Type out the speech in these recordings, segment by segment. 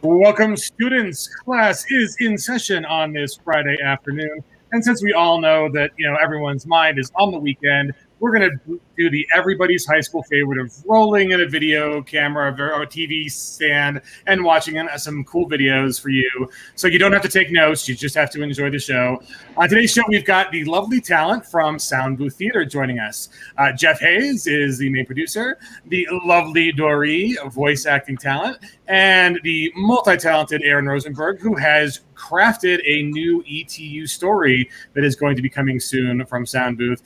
Welcome, students. Class is in session on this Friday afternoon. And since we all know that, everyone's mind is on the weekend, we're going to do the everybody's high school favorite of rolling in a video camera or a TV stand and watching some cool videos for you. So you don't have to take notes. You just have to enjoy the show. On today's show, we've got the lovely talent from Sound Booth Theater joining us. Jeff Hayes is the main producer, the lovely Dory, voice acting talent, and the multi-talented Aaron Rosenberg, who has crafted a new ETU story that is going to be coming soon from Sound Booth,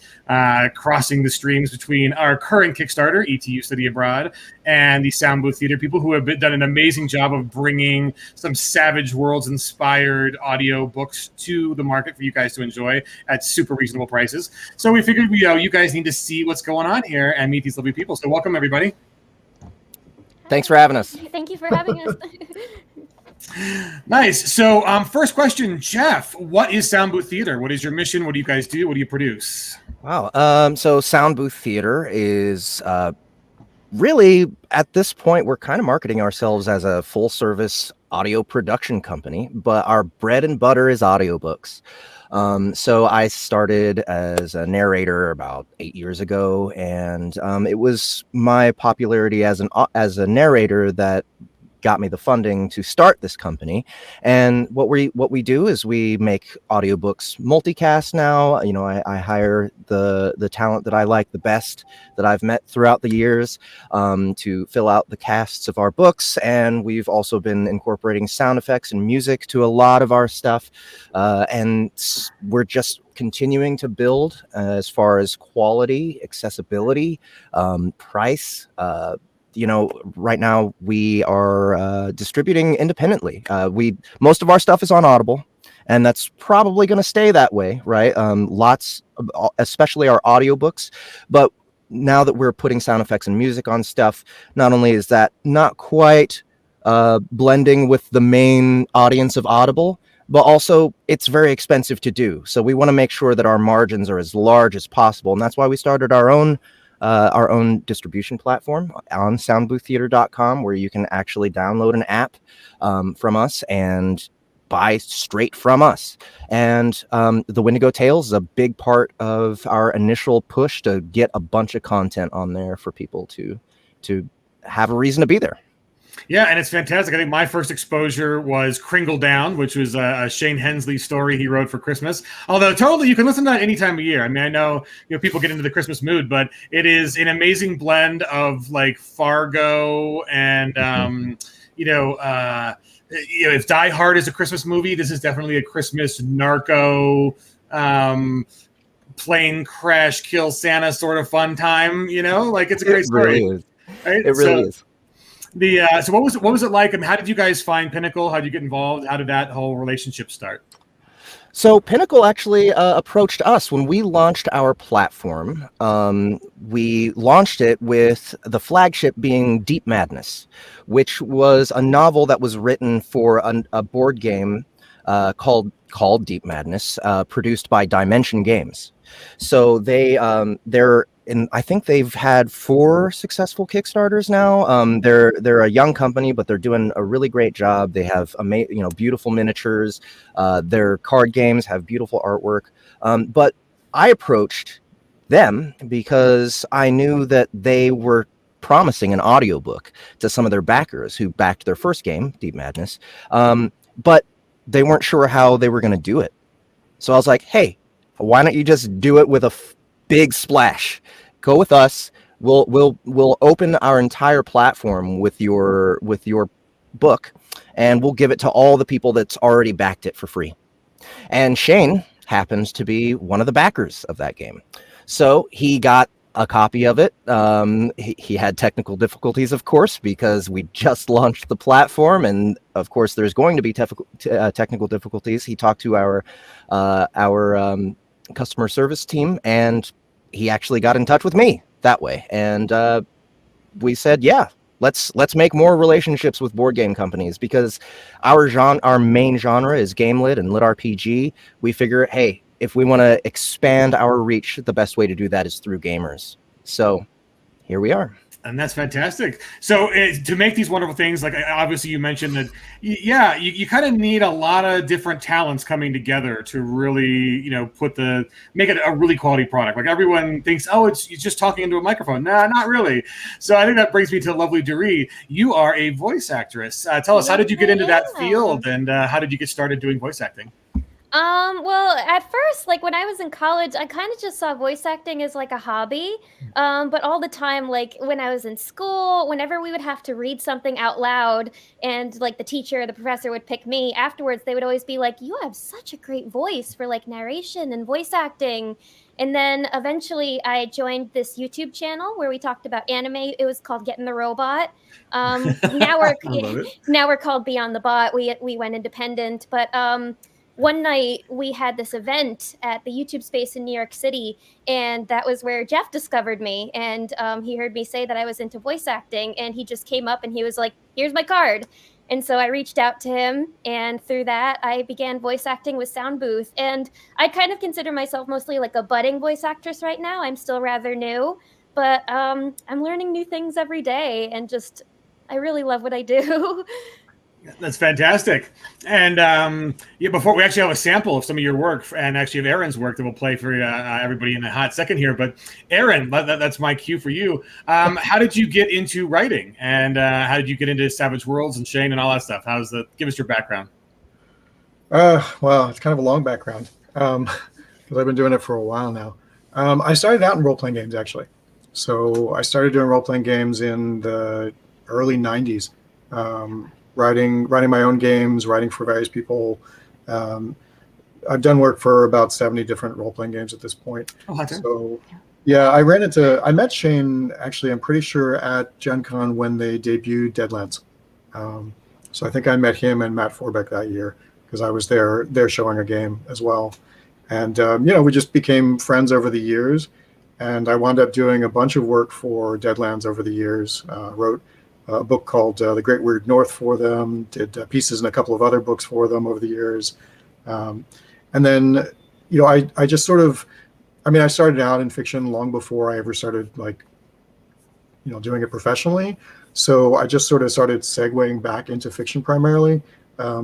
crossing the streams between our current Kickstarter, ETU Study Abroad, and the Sound Booth Theater people who have done an amazing job of bringing some Savage Worlds-inspired audio books to the market for you guys to enjoy at super reasonable prices. So we figured, you guys need to see what's going on here and meet these lovely people. So welcome, everybody. Thanks for having us. Thank you for having us. Nice. So first question, Jeff, what is Sound Booth Theater? What is your mission? What do you guys do? What do you produce? Wow. So Sound Booth Theater is really, at this point, we're kind of marketing ourselves as a full service audio production company, but our bread and butter is audiobooks. So I started as a narrator about 8 years ago, and it was my popularity as a narrator that got me the funding to start this company. And what we do is we make audiobooks multicast now. I hire the talent that I like the best that I've met throughout the years to fill out the casts of our books. And we've also been incorporating sound effects and music to a lot of our stuff. And we're just continuing to build as far as quality, accessibility, price. Right now we are distributing independently. Most of our stuff is on Audible, and that's probably going to stay that way, right? Especially our audiobooks. But now that we're putting sound effects and music on stuff, not only is that not quite blending with the main audience of Audible, but also it's very expensive to do. So we want to make sure that our margins are as large as possible, and that's why we started our own distribution platform on soundbooththeater.com, where you can actually download an app from us and buy straight from us. And the Wendigo Tales is a big part of our initial push to get a bunch of content on there for people to have a reason to be there. Yeah, and it's fantastic. I think my first exposure was Kringle Down, which was a Shane Hensley story he wrote for Christmas. Although totally, you can listen to that any time of year. I mean, I know people get into the Christmas mood, but it is an amazing blend of like Fargo and if Die Hard is a Christmas movie, this is definitely a Christmas narco plane crash kill Santa sort of fun time. It's a great story. Really is. Right? It really is. So what was it like? I mean, how did you guys find Pinnacle? How did you get involved? How did that whole relationship start? So Pinnacle actually approached us when we launched our platform. We launched it with the flagship being Deep Madness, which was a novel that was written for a board game called Deep Madness, produced by Dimension Games. So I think they've had 4 successful Kickstarters now. They're a young company, but they're doing a really great job. They have beautiful miniatures. Their card games have beautiful artwork. But I approached them because I knew that they were promising an audiobook to some of their backers who backed their first game, Deep Madness. But they weren't sure how they were going to do it. So I was like, hey, why don't you just do it with a big splash? Go with us. We'll open our entire platform with your book, and we'll give it to all the people that's already backed it for free. And Shane happens to be one of the backers of that game, so he got a copy of it. He had technical difficulties, of course, because we just launched the platform, and of course there's going to be technical difficulties. He talked to our customer service team, and he actually got in touch with me that way. And we said, yeah, let's make more relationships with board game companies, because our main genre is game lit and lit RPG. We figure, hey, if we want to expand our reach, the best way to do that is through gamers. So here we are. And that's fantastic. So to make these wonderful things, like obviously you mentioned that, yeah, you kind of need a lot of different talents coming together to really, make it a really quality product. Like everyone thinks, oh, it's just talking into a microphone. Nah, not really. So I think that brings me to lovely Doree. You are a voice actress. Tell us, how Yes, did you get into that I am. field, and how did you get started doing voice acting? Well, at first, like when I was in college, I kind of just saw voice acting as like a hobby. But all the time, like when I was in school, whenever we would have to read something out loud and like the teacher or the professor would pick me afterwards, they would always be like, "You have such a great voice for like narration and voice acting." And then eventually I joined this YouTube channel where we talked about anime. It was called Getting the Robot. Now we're I love it. now we're called Beyond the Bot. We went independent, but one night we had this event at the YouTube space in New York City, and that was where Jeff discovered me. And he heard me say that I was into voice acting, and he just came up and he was like, "Here's my card." And so I reached out to him, and through that, I began voice acting with Sound Booth. And I kind of consider myself mostly like a budding voice actress right now. I'm still rather new, but I'm learning new things every day, and just I really love what I do. That's fantastic. And yeah, before we actually have a sample of some of your work, and actually of Aaron's work that we'll play for everybody in a hot second here. But Aaron, that's my cue for you. How did you get into writing, and how did you get into Savage Worlds and Shane and all that stuff? Give us your background. Well, it's kind of a long background because I've been doing it for a while now. I started out in role playing games actually. So I started doing role playing games in the early '90s, writing my own games, writing for various people. Um, I've done work for about 70 different role playing games at this point. Oh, Hunter. So yeah, I met Shane actually. I'm pretty sure at Gen Con when they debuted Deadlands. Um, so I think I met him and Matt Forbeck that year because I was there showing a game as well. And we just became friends over the years. And I wound up doing a bunch of work for Deadlands over the years. Wrote a book called The Great Weird North for them. Did pieces in a couple of other books for them over the years. Um, and then, I just sort of, I started out in fiction long before I ever started doing it professionally. So I just sort of started segueing back into fiction primarily.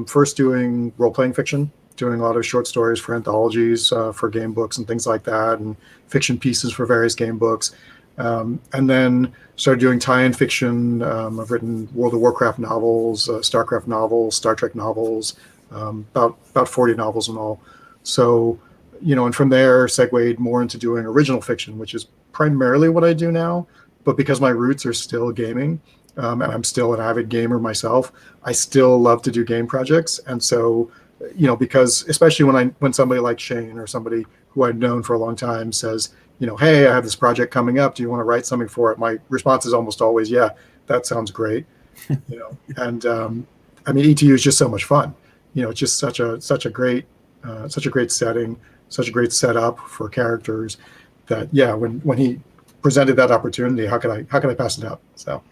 First doing role-playing fiction, doing a lot of short stories for anthologies, for game books and things like that, and fiction pieces for various game books. And then started doing tie-in fiction. I've written World of Warcraft novels, StarCraft novels, Star Trek novels, about 40 novels in all. So, and from there segued more into doing original fiction, which is primarily what I do now. But because my roots are still gaming, and I'm still an avid gamer myself, I still love to do game projects. And so, because especially when somebody like Shane or somebody who I've known for a long time says, hey, I have this project coming up. Do you want to write something for it? My response is almost always, yeah, that sounds great. And ETU is just so much fun. It's just such a great setting, such a great setup for characters that, yeah, when he presented that opportunity, how could I pass it up? So.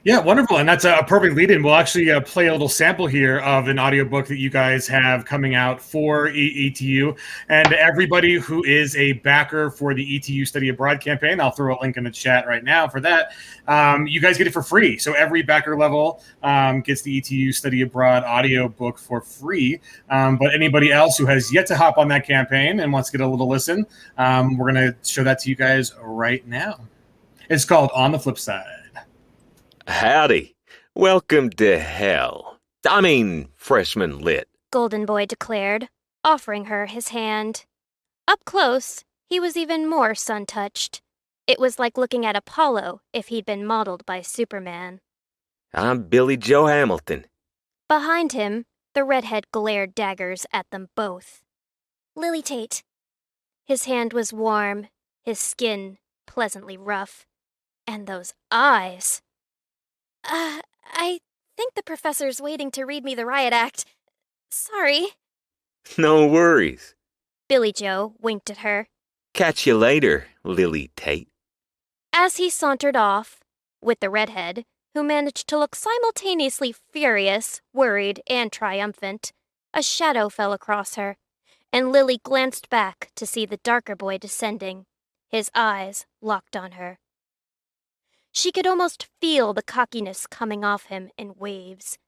Yeah, wonderful. And that's a perfect lead in. We'll actually play a little sample here of an audiobook that you guys have coming out for ETU. And everybody who is a backer for the ETU Study Abroad campaign, I'll throw a link in the chat right now for that. You guys get it for free. So every backer level gets the ETU Study Abroad audiobook for free. But anybody else who has yet to hop on that campaign and wants to get a little listen, we're going to show that to you guys right now. It's called On the Flip Side. Howdy. Welcome to hell. I mean, freshman lit. Golden Boy declared, offering her his hand. Up close, he was even more sun-touched. It was like looking at Apollo if he'd been modeled by Superman. I'm Billy Joe Hamilton. Behind him, the redhead glared daggers at them both. Lily Tate. His hand was warm, his skin pleasantly rough. And those eyes. I think the professor's waiting to read me the riot act. Sorry. No worries. Billy Joe winked at her. Catch you later, Lily Tate. As he sauntered off, with the redhead, who managed to look simultaneously furious, worried, and triumphant, a shadow fell across her, and Lily glanced back to see the darker boy descending, his eyes locked on her. She could almost feel the cockiness coming off him in waves.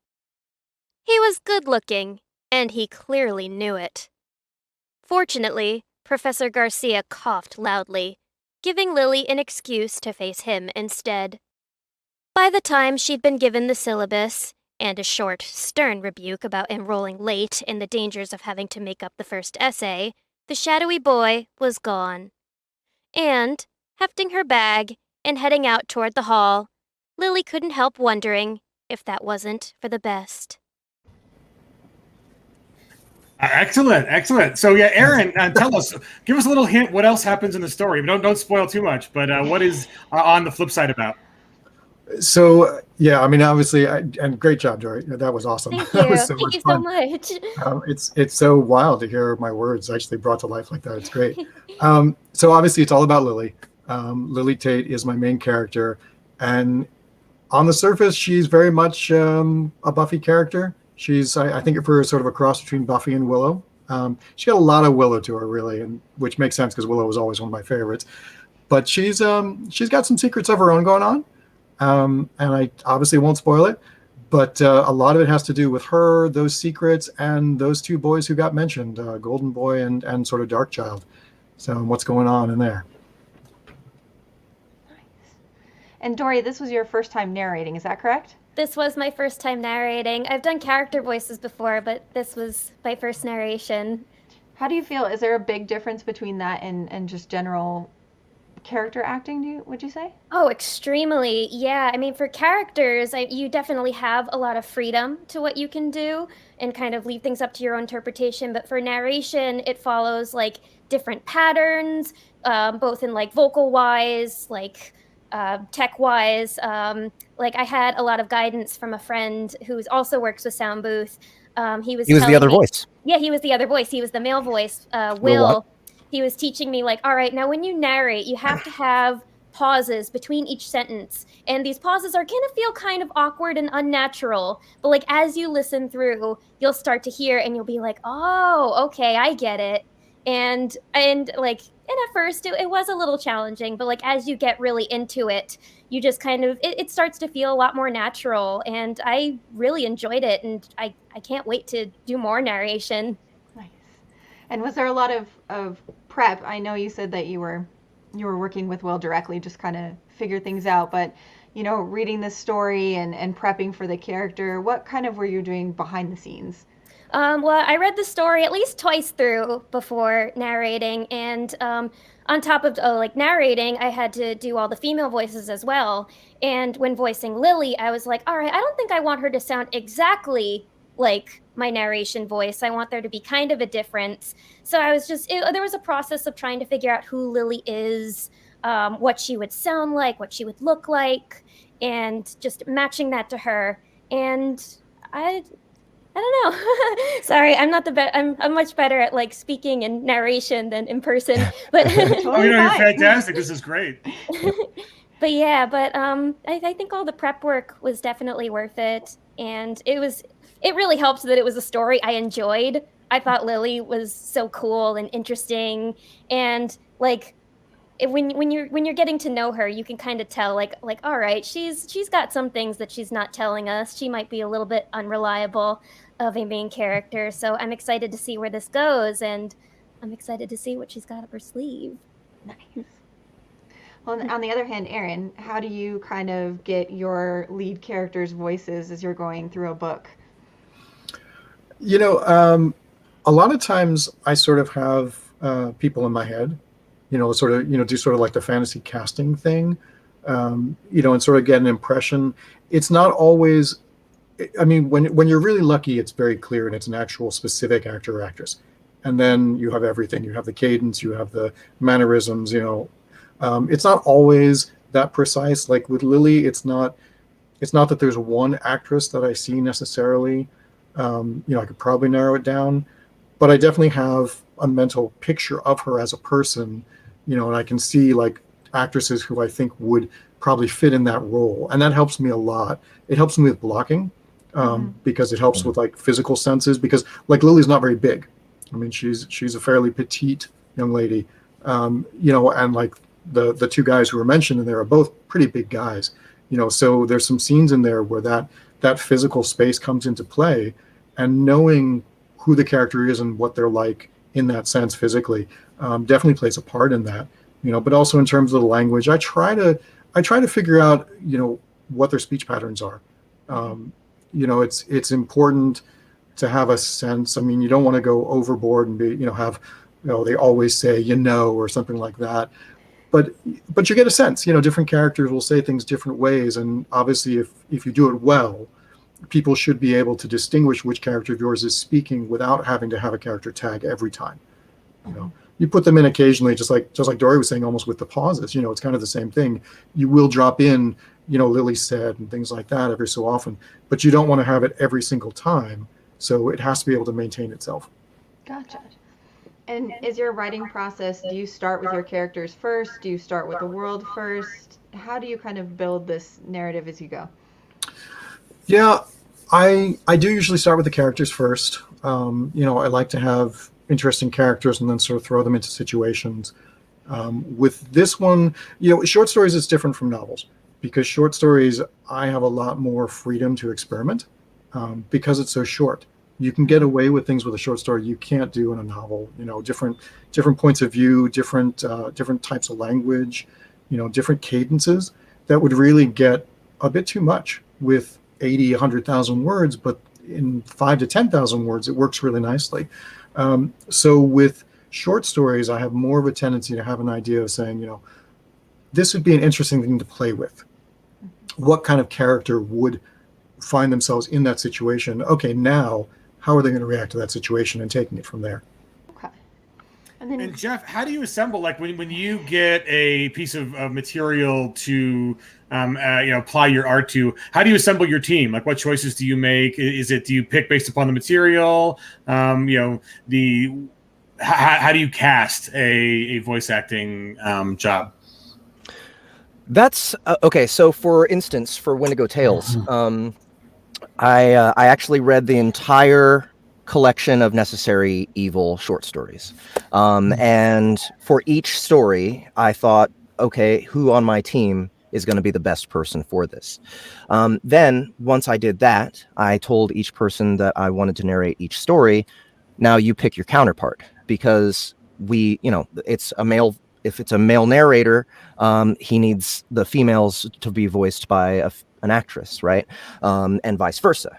He was good-looking, and he clearly knew it. Fortunately, Professor Garcia coughed loudly, giving Lily an excuse to face him instead. By the time she'd been given the syllabus, and a short, stern rebuke about enrolling late and the dangers of having to make up the first essay, the shadowy boy was gone. And, hefting her bag and heading out toward the hall, Lily couldn't help wondering if that wasn't for the best. Excellent, excellent. So yeah, Aaron, tell us, give us a little hint. What else happens in the story? Don't spoil too much. But what is on the flip side about? So yeah, I mean, obviously, and great job, Dory. That was awesome. Thank That you. was so Thank much you so fun. much. It's so wild to hear my words actually brought to life like that. It's great. So obviously, it's all about Lily. Lily Tate is my main character, and on the surface, she's very much a Buffy character. She's, I think, of her as sort of a cross between Buffy and Willow. She got a lot of Willow to her, really, and which makes sense because Willow was always one of my favorites. But she's got some secrets of her own going on. And I obviously won't spoil it, but a lot of it has to do with her, those secrets, and those two boys who got mentioned, Golden Boy and sort of Darkchild. So what's going on in there? And Dory, this was your first time narrating, is that correct? This was my first time narrating. I've done character voices before, but this was my first narration. How do you feel? Is there a big difference between that and just general character acting, would you say? Oh, extremely. Yeah. I mean, for characters, you definitely have a lot of freedom to what you can do and kind of leave things up to your own interpretation. But for narration, it follows like different patterns, both in like vocal wise, like tech wise. Like I had a lot of guidance from a friend who also works with Sound Booth. He was the other voice. Yeah, he was the other voice. He was the male voice. Will. He was teaching me like, all right, now when you narrate, you have to have pauses between each sentence. And these pauses are going to feel kind of awkward and unnatural. But like as you listen through, you'll start to hear and you'll be like, oh, okay, I get it. And like, and at first it was a little challenging, but like as you get really into it, you just kind of, it starts to feel a lot more natural. And I really enjoyed it. And I can't wait to do more narration. Nice. And was there a lot of prep? I know you said that you were working with Will directly, just kind of figure things out, but you know, reading the story and prepping for the character, what kind of were you doing behind the scenes? Well, I read the story at least twice through before narrating, and on top of like narrating, I had to do all the female voices as well. And when voicing Lily, I was like, all right, I don't think I want her to sound exactly like my narration voice. I want there to be kind of a difference. So I was just, there was a process of trying to figure out who Lily is, what she would sound like, what she would look like, and just matching that to her. And I don't know. Sorry, I'm not the best. I'm much better at like speaking and narration than in person. But Oh, you're fantastic. This is great. but yeah, I think all the prep work was definitely worth it, and it really helped that it was a story I enjoyed. I thought Lily was so cool and interesting, and like when you're getting to know her, you can kind of tell like all right, she's got some things that she's not telling us. She might be a little bit unreliable of a main character. So I'm excited to see where this goes, and I'm excited to see what she's got up her sleeve. Nice. Well, on the other hand, Aaron, how do you kind of get your lead characters' voices as you're going through a book? You know, a lot of times I sort of have people in my head, you know, sort of, you know, do sort of like the fantasy casting thing, you know, and sort of get an impression. It's not always, I mean, when you're really lucky, it's very clear and it's an actual specific actor or actress. And then you have everything. You have the cadence, you have the mannerisms, you know. It's not always that precise. Like with Lily, it's not that there's one actress that I see necessarily. You know, I could probably narrow it down, but I definitely have a mental picture of her as a person, you know, and I can see like actresses who I think would probably fit in that role. And that helps me a lot. It helps me with blocking, because it helps with like physical senses, because like Lily's not very big. I mean, she's a fairly petite young lady, you know, and like the two guys who were mentioned in there are both pretty big guys, so there's some scenes in there where that physical space comes into play, and knowing who the character is and what they're like in that sense physically definitely plays a part in that, but also in terms of the language, I try to figure out, what their speech patterns are. It's important to have a sense. I mean, you don't want to go overboard and be, they always say, or something like that. But you get a sense, different characters will say things different ways. And obviously, if you do it well, people should be able to distinguish which character of yours is speaking without having to have a character tag every time. You put them in occasionally, just like Dory was saying, almost with the pauses. It's kind of the same thing. You will drop in, Lily said, and things like that every so often, but you don't want to have it every single time. So it has to be able to maintain itself. Gotcha. And is your writing process, do you start with your characters first? Do you start with the world first? How do you kind of build this narrative as you go? Yeah, I do usually start with the characters first. I like to have interesting characters and then sort of throw them into situations. With this one, short stories is different from novels, because short stories, I have a lot more freedom to experiment because it's so short. You can get away with things with a short story you can't do in a novel. Different points of view, different types of language, different cadences that would really get a bit too much with 80, 100,000 words, but in 5 to 10,000 words, it works really nicely. So with short stories, I have more of a tendency to have an idea of saying, this would be an interesting thing to play with. What kind of character would find themselves in that situation? Okay, now, how are they going to react to that situation, and taking it from there? Okay. And Jeff, how do you assemble, like when you get a piece of material to apply your art to, how do you assemble your team? Like, what choices do you make? Do you pick based upon the material? How do you cast a voice acting job? That's okay. So, for instance, for Wendigo Tales, I actually read the entire collection of Necessary Evil short stories, and for each story, I thought, okay, who on my team is going to be the best person for this? Then, once I did that, I told each person that I wanted to narrate each story, now you pick your counterpart, because it's a male. If it's a male narrator, he needs the females to be voiced by an actress, right? And vice versa.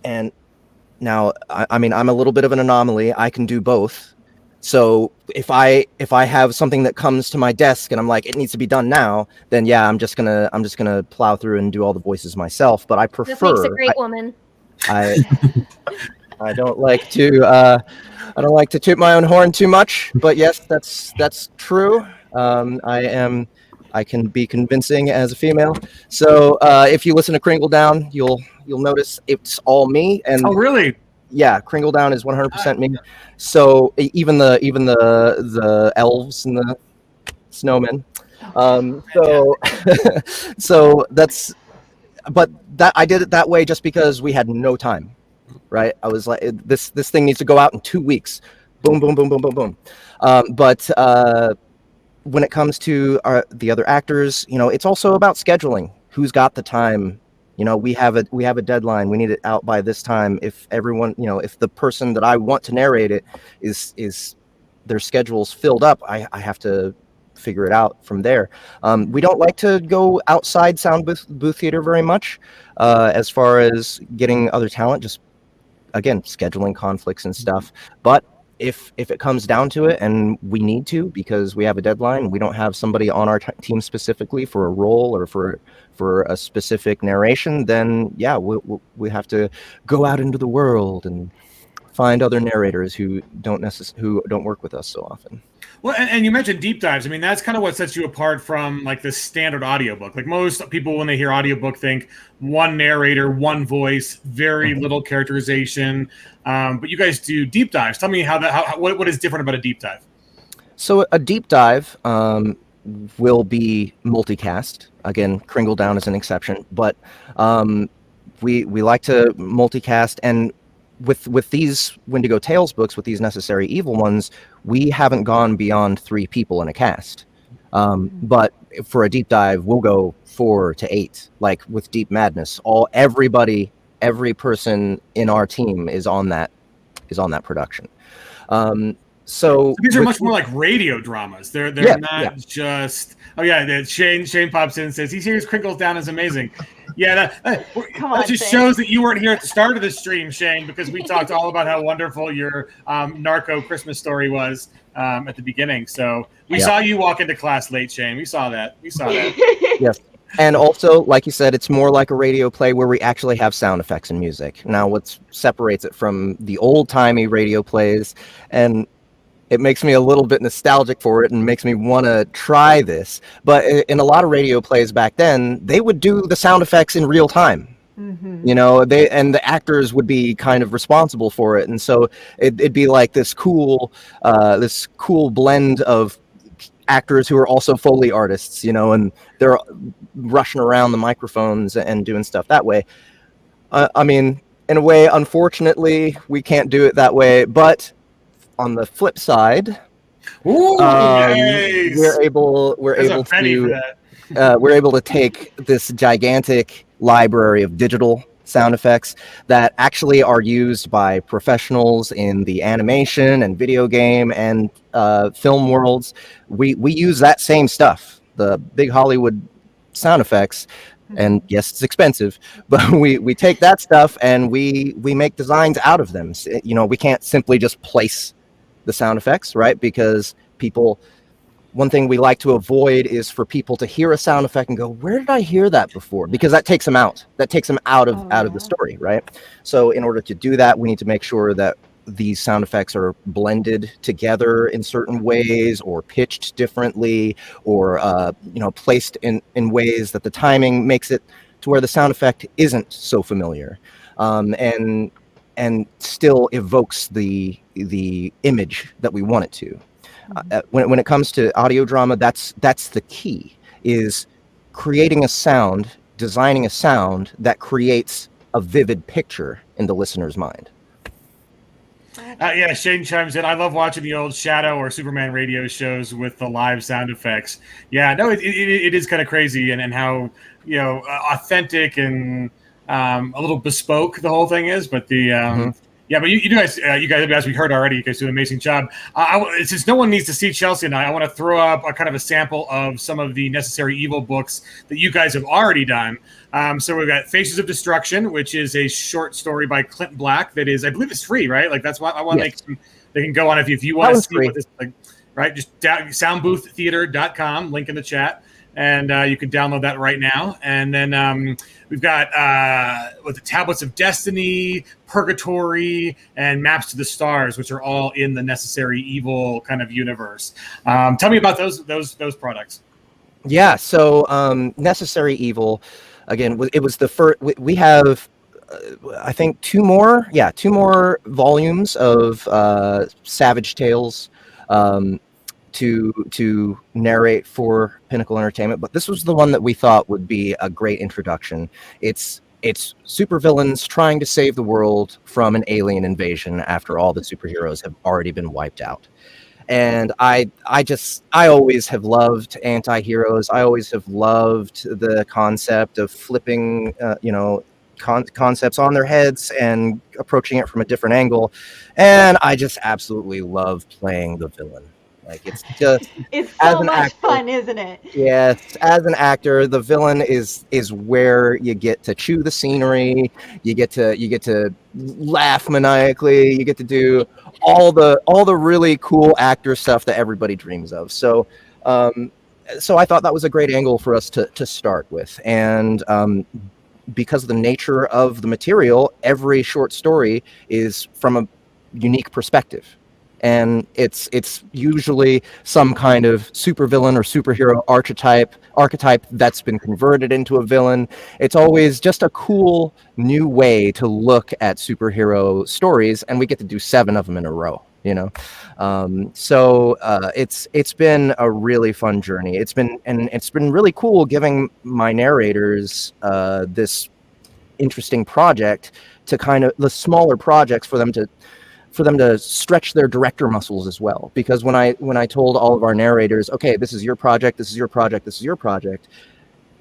And now, I'm a little bit of an anomaly. I can do both. So if I have something that comes to my desk and I'm like, it needs to be done now, then yeah, I'm just gonna plow through and do all the voices myself. But I prefer. This makes a great woman. I don't like to toot my own horn too much, but yes, that's true. I can be convincing as a female. So if you listen to Kringle Down, you'll notice it's all me. And oh, really? Yeah, Kringle Down is 100% me. So even the elves and the snowmen. So that's. But that I did it that way just because we had no time. Right, I was like, this thing needs to go out in 2 weeks. Boom, boom, boom, boom, boom, boom. But when it comes to the other actors, it's also about scheduling. Who's got the time? We have a deadline. We need it out by this time. If everyone, if the person that I want to narrate it is their schedule's filled up, I have to figure it out from there. We don't like to go outside sound booth theater very much as far as getting other talent. Just again, scheduling conflicts and stuff. But if it comes down to it and we need to, because we have a deadline, we don't have somebody on our team specifically for a role or for a specific narration, then yeah, we have to go out into the world and find other narrators who don't work with us so often. Well, and you mentioned deep dives. I mean, that's kind of what sets you apart from like the standard audiobook. Like most people, when they hear audiobook, think one narrator, one voice, very little characterization. But you guys do deep dives. Tell me what is different about a deep dive? So a deep dive will be multicast. Again, Kringle Down is an exception, but we like to multicast. And with these Wendigo Tales books, with these Necessary Evil ones, we haven't gone beyond 3 people in a cast But for a deep dive, we'll go 4 to 8. Like with Deep Madness, every person in our team is on that production. So these are much more like radio dramas. They're not just. Oh yeah, Shane pops in and says he hears Crinkles Down is amazing. Yeah, that just shows that you weren't here at the start of the stream, Shane, because we talked all about how wonderful your Narco Christmas story was at the beginning. So we saw you walk into class late, Shane. We saw that. Yes. And also, like you said, it's more like a radio play where we actually have sound effects and music. Now, what separates it from the old-timey radio plays, and it makes me a little bit nostalgic for it and makes me want to try this. But in a lot of radio plays back then, they would do the sound effects in real time. You know, the actors would be kind of responsible for it. And so it'd be like this cool blend of actors who are also Foley artists, you know, and they're rushing around the microphones and doing stuff that way. I mean, in a way, unfortunately, we can't do it that way, but on the flip side, nice. we're able to take this gigantic library of digital sound effects that actually are used by professionals in the animation and video game and film worlds. We use that same stuff, the big Hollywood sound effects. And yes, it's expensive, but we take that stuff and we make designs out of them. You know, we can't simply just place the sound effects, right? Because one thing we like to avoid is for people to hear a sound effect and go, where did I hear that before? Because that takes them out. That takes them out of the story, right? So in order to do that, we need to make sure that these sound effects are blended together in certain ways or pitched differently or placed in ways that the timing makes it to where the sound effect isn't so familiar and still evokes the image that we want it to. When it comes to audio drama, that's the key, is creating a sound, designing a sound that creates a vivid picture in the listener's mind. Yeah, Shane chimes in. I love watching the old Shadow or Superman radio shows with the live sound effects. Yeah, no, it is kind of crazy and how, you know, authentic and a little bespoke the whole thing is. But yeah, but you guys, as we heard already, you guys do an amazing job. Since no one needs to see Chelsea and I want to throw up a kind of a sample of some of the Necessary Evil books that you guys have already done. So we've got Faces of Destruction, which is a short story by Clint Black that is, I believe it's free, right? Like that's why I want to make some, they can go on if you want to see what this, like, right? Just soundbooththeater.com, link in the chat. And you can download that right now. And then we've got the Tablets of Destiny, Purgatory, and Maps to the Stars, which are all in the Necessary Evil kind of universe. Tell me about those products. Yeah, so Necessary Evil, again, it was the first. We have, I think, two more volumes of Savage Tales. To narrate for Pinnacle Entertainment, but this was the one that we thought would be a great introduction. It's supervillains trying to save the world from an alien invasion after all the superheroes have already been wiped out. And I always have loved anti-heroes. I always have loved the concept of flipping concepts on their heads and approaching it from a different angle. And I just absolutely love playing the villain. Like it's so much fun, isn't it? Yes, as an actor, the villain is where you get to chew the scenery, you get to laugh maniacally, you get to do all the really cool actor stuff that everybody dreams of. So I thought that was a great angle for us to start with. And because of the nature of the material, every short story is from a unique perspective. And it's usually some kind of supervillain or superhero archetype that's been converted into a villain. It's always just a cool new way to look at superhero stories, and we get to do 7 of them in a row. You know, so it's been a really fun journey. It's been really cool giving my narrators this interesting project to kind of the smaller projects for them for them to stretch their director muscles as well. Because when I told all of our narrators, okay, this is your project, this is your project, this is your project,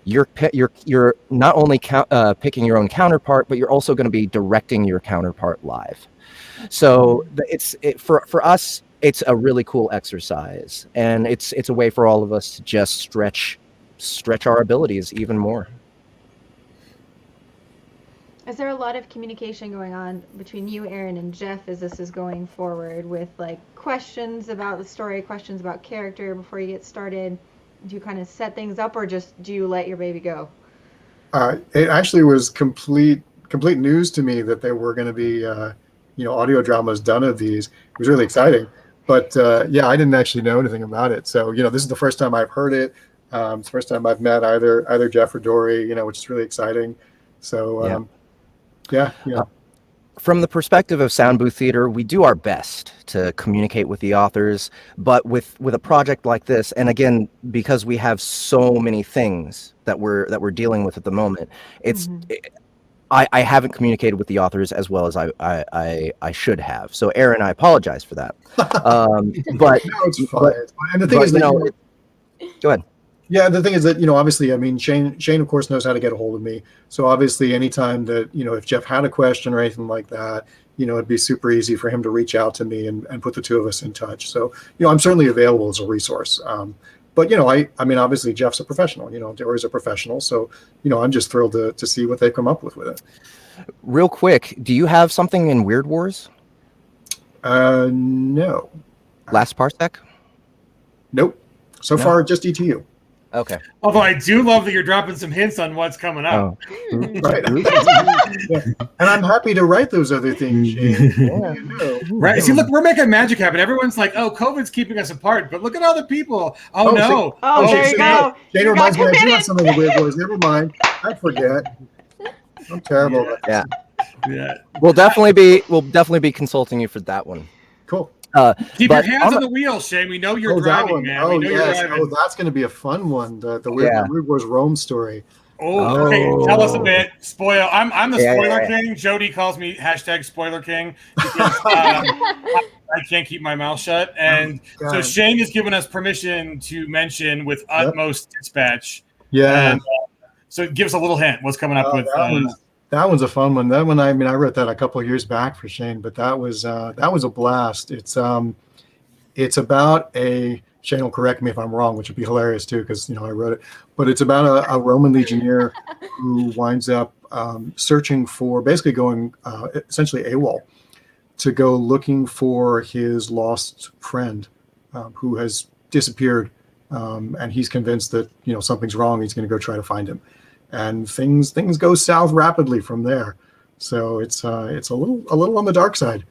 you're not only picking your own counterpart, but you're also going to be directing your counterpart live. So for us, it's a really cool exercise, and it's a way for all of us to just stretch our abilities even more. Is there a lot of communication going on between you, Aaron, and Jeff as this is going forward with like questions about the story, questions about character before you get started? Do you kind of set things up, or just do you let your baby go? It actually was complete news to me that there were going to be audio dramas done of these. It was really exciting, but yeah, I didn't actually know anything about it. So this is the first time I've heard it. It's the first time I've met either Jeff or Dory, which is really exciting. So yeah. From the perspective of Sound Booth Theater, we do our best to communicate with the authors, but with a project like this, and again, because we have so many things that we're dealing with at the moment, I haven't communicated with the authors as well as I should have. So Aaron, I apologize for that. But no, it's fine. And the thing is, go ahead. Yeah, the thing is that, obviously, I mean, Shane, of course, knows how to get a hold of me. So obviously, anytime that, if Jeff had a question or anything like that, it'd be super easy for him to reach out to me and put the two of us in touch. So, I'm certainly available as a resource. But, I mean, obviously, Jeff's a professional, Dory's a professional. So, I'm just thrilled to see what they come up with it. Real quick, do you have something in Weird Wars? No. Last Parsec? Nope. So far, just ETU. Okay. Although I do love that you're dropping some hints on what's coming up. Oh. Right. Yeah. And I'm happy to write those other things, Shane. Yeah. Right. See, look, we're making magic happen. Everyone's like, "Oh, COVID's keeping us apart," but look at all the people. Oh no. There you go. Shane reminds me I do have some of the Weird Wars. Never mind. I forget. I'm terrible. Yeah. We'll definitely be consulting you for that one. Cool. Keep your hands on the wheel, Shane. We know you're driving, man. Oh, we know yes. you're driving. Oh, that's going to be a fun one. The Weird Wars Rome story. Oh, okay. Tell us a bit. Spoil. I'm the spoiler king. Jody calls me #spoiler king because I can't keep my mouth shut. And so Shane has given us permission to mention with utmost dispatch. Yeah. And, so give us a little hint. What's coming up with? That one's a fun one. That one, I mean, I wrote that a couple of years back for Shane, but that was a blast. It's about Shane will correct me if I'm wrong, which would be hilarious too, because I wrote it. But it's about a Roman legionnaire who winds up searching for, basically going essentially AWOL, to go looking for his lost friend who has disappeared, and he's convinced that something's wrong. He's going to go try to find him. And things go south rapidly from there. So it's a little on the dark side.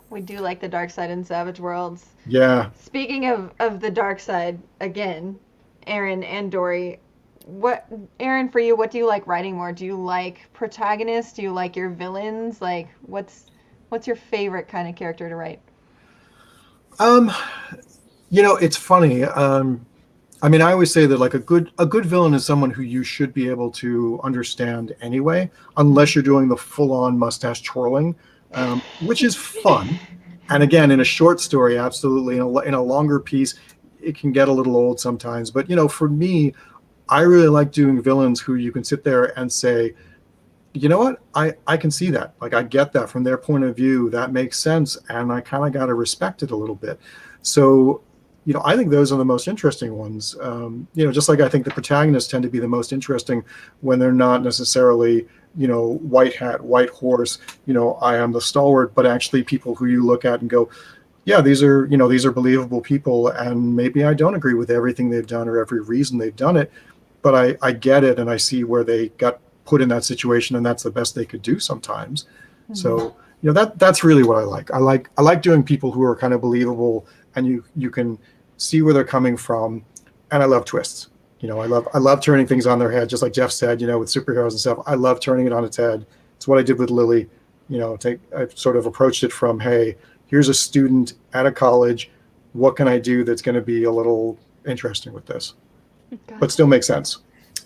We do like the dark side in Savage Worlds. Yeah. Speaking of the dark side, again, Aaron and Dory, Aaron, for you, what do you like writing more? Do you like protagonists? Do you like your villains? Like, what's your favorite kind of character to write? It's funny. I mean, I always say that like a good villain is someone who you should be able to understand anyway, unless you're doing the full-on mustache twirling, which is fun. And again, in a short story, absolutely. In a longer piece, it can get a little old sometimes. But for me, I really like doing villains who you can sit there and say, you know what, I can see that. Like, I get that from their point of view. That makes sense, and I kind of got to respect it a little bit. So. I think those are the most interesting ones. Just like I think the protagonists tend to be the most interesting when they're not necessarily, white hat, white horse, I am the stalwart, but actually people who you look at and go, yeah, these are believable people. And maybe I don't agree with everything they've done or every reason they've done it, but I get it. And I see where they got put in that situation, and that's the best they could do sometimes. Mm-hmm. So, that's really what I like. I like doing people who are kind of believable, and you can see where they're coming from, and I love twists. I love turning things on their head, just like Jeff said. With superheroes and stuff, I love turning it on its head. It's what I did with Lily. I sort of approached it from, hey, here's a student at a college. What can I do that's going to be a little interesting with this, but still make sense?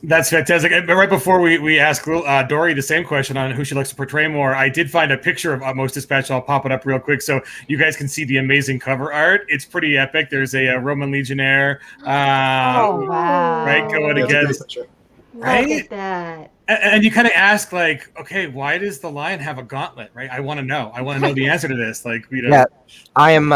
That's fantastic. And right before we ask Dory the same question on who she likes to portray more, I did find a picture of Utmost Dispatch. I'll pop it up real quick so you guys can see the amazing cover art. It's pretty epic. There's a Roman Legionnaire. Oh, wow. Right, going Yeah, it's a great against. picture. Look Right? at that. And you kind of ask, like, okay, why does the lion have a gauntlet? Right? I want to know. I want to know the answer to this. Like, you know. Yeah, I'm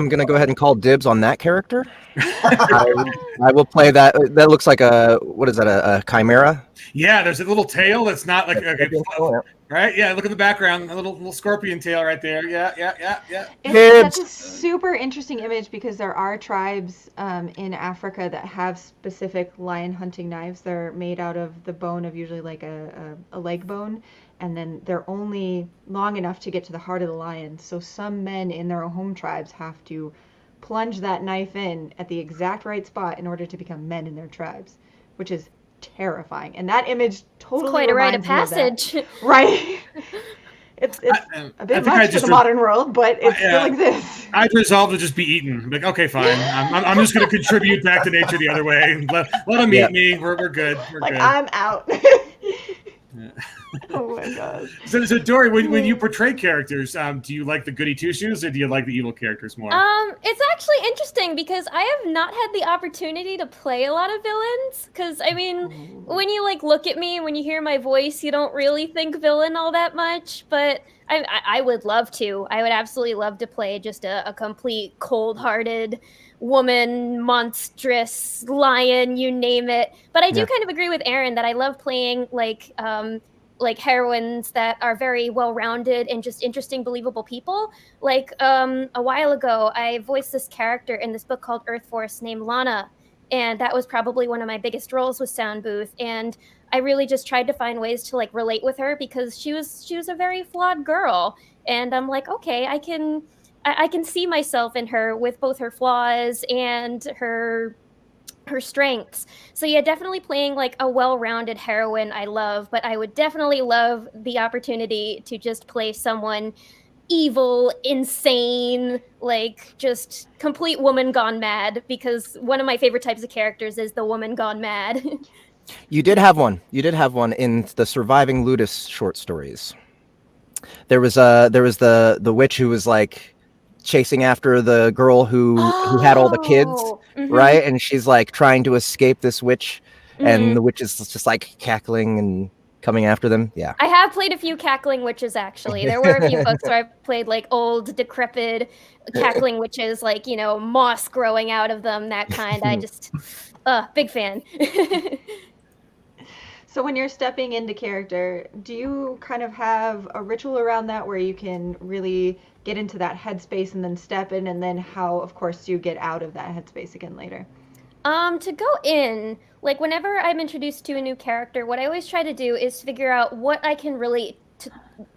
gonna go ahead and call dibs on that character. I will play that. That looks like what is that? A chimera? Yeah, there's a little tail that's not like okay, Oh, right. Yeah, look at the background, a little scorpion tail right there. Yeah. It's Dibs. such a super interesting image because there are tribes in Africa that have specific lion hunting knives. They're made out of the bone of usually like a leg bone, and then they're only long enough to get to the heart of the lion. So some men in their home tribes have to plunge that knife in at the exact right spot in order to become men in their tribes, which is terrifying. And that image totally It's quite a rite of reminds me of that. passage. Right. It's I a bit think I much for just the modern world, but it still yeah. exists. I'd resolve to just be eaten. Like, okay, fine. I'm just going to contribute back to nature the other way. Let them Yeah. eat me. We're good. We're Like, good. I'm out. Oh my gosh. So Dory, when you portray characters, do you like the goody two shoes or do you like the evil characters more? It's actually interesting because I have not had the opportunity to play a lot of villains. Because I mean, when you like look at me, when you hear my voice, you don't really think villain all that much. But I would love to. I would absolutely love to play just a complete cold-hearted woman, monstrous lion, you name it. But I do Yeah. kind of agree with Aaron that I love playing like heroines that are very well-rounded and just interesting, believable people. Like a while ago, I voiced this character in this book called Earth Force named Lana, and that was probably one of my biggest roles with Sound Booth. And I really just tried to find ways to like relate with her because she was a very flawed girl, and I'm like, okay, I can see myself in her with both her flaws and her strengths. So yeah, definitely playing like a well-rounded heroine I love, but I would definitely love the opportunity to just play someone evil, insane, like just complete woman gone mad, because one of my favorite types of characters is the woman gone mad. You did have one. You did have one in the Surviving Ludus short stories. There was the witch who was like chasing after the girl who had all the kids, Mhm. right? And she's like trying to escape this witch, Mhm. and the witch is just like cackling and coming after them. Yeah. I have played a few cackling witches, actually. There were a few books where I played like old, decrepit cackling witches, like, you know, moss growing out of them, that kind. I just, big fan. So when you're stepping into character, do you kind of have a ritual around that where you can really get into that headspace and then step in, and then how, of course, do you get out of that headspace again later? To go in, like whenever I'm introduced to a new character, what I always try to do is figure out what I can relate to,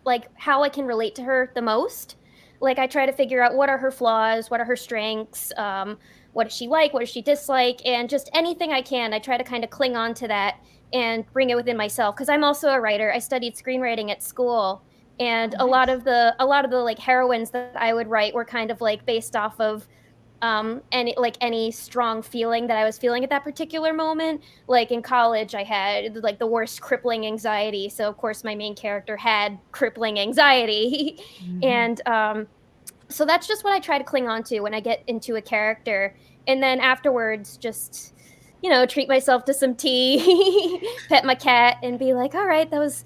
like how I can relate to her the most. Like I try to figure out what are her flaws, what are her strengths, what does she like, what does she dislike, and just anything I can, I try to kind of cling on to that and bring it within myself. Because I'm also a writer. I studied screenwriting at school, and a lot of the like heroines that I would write were kind of like based off of any strong feeling that I was feeling at that particular moment. Like in college, I had like the worst crippling anxiety, so of course my main character had crippling anxiety. And so that's just what I try to cling on to when I get into a character, and then afterwards just, you know, treat myself to some tea, pet my cat, and be like, all right, that was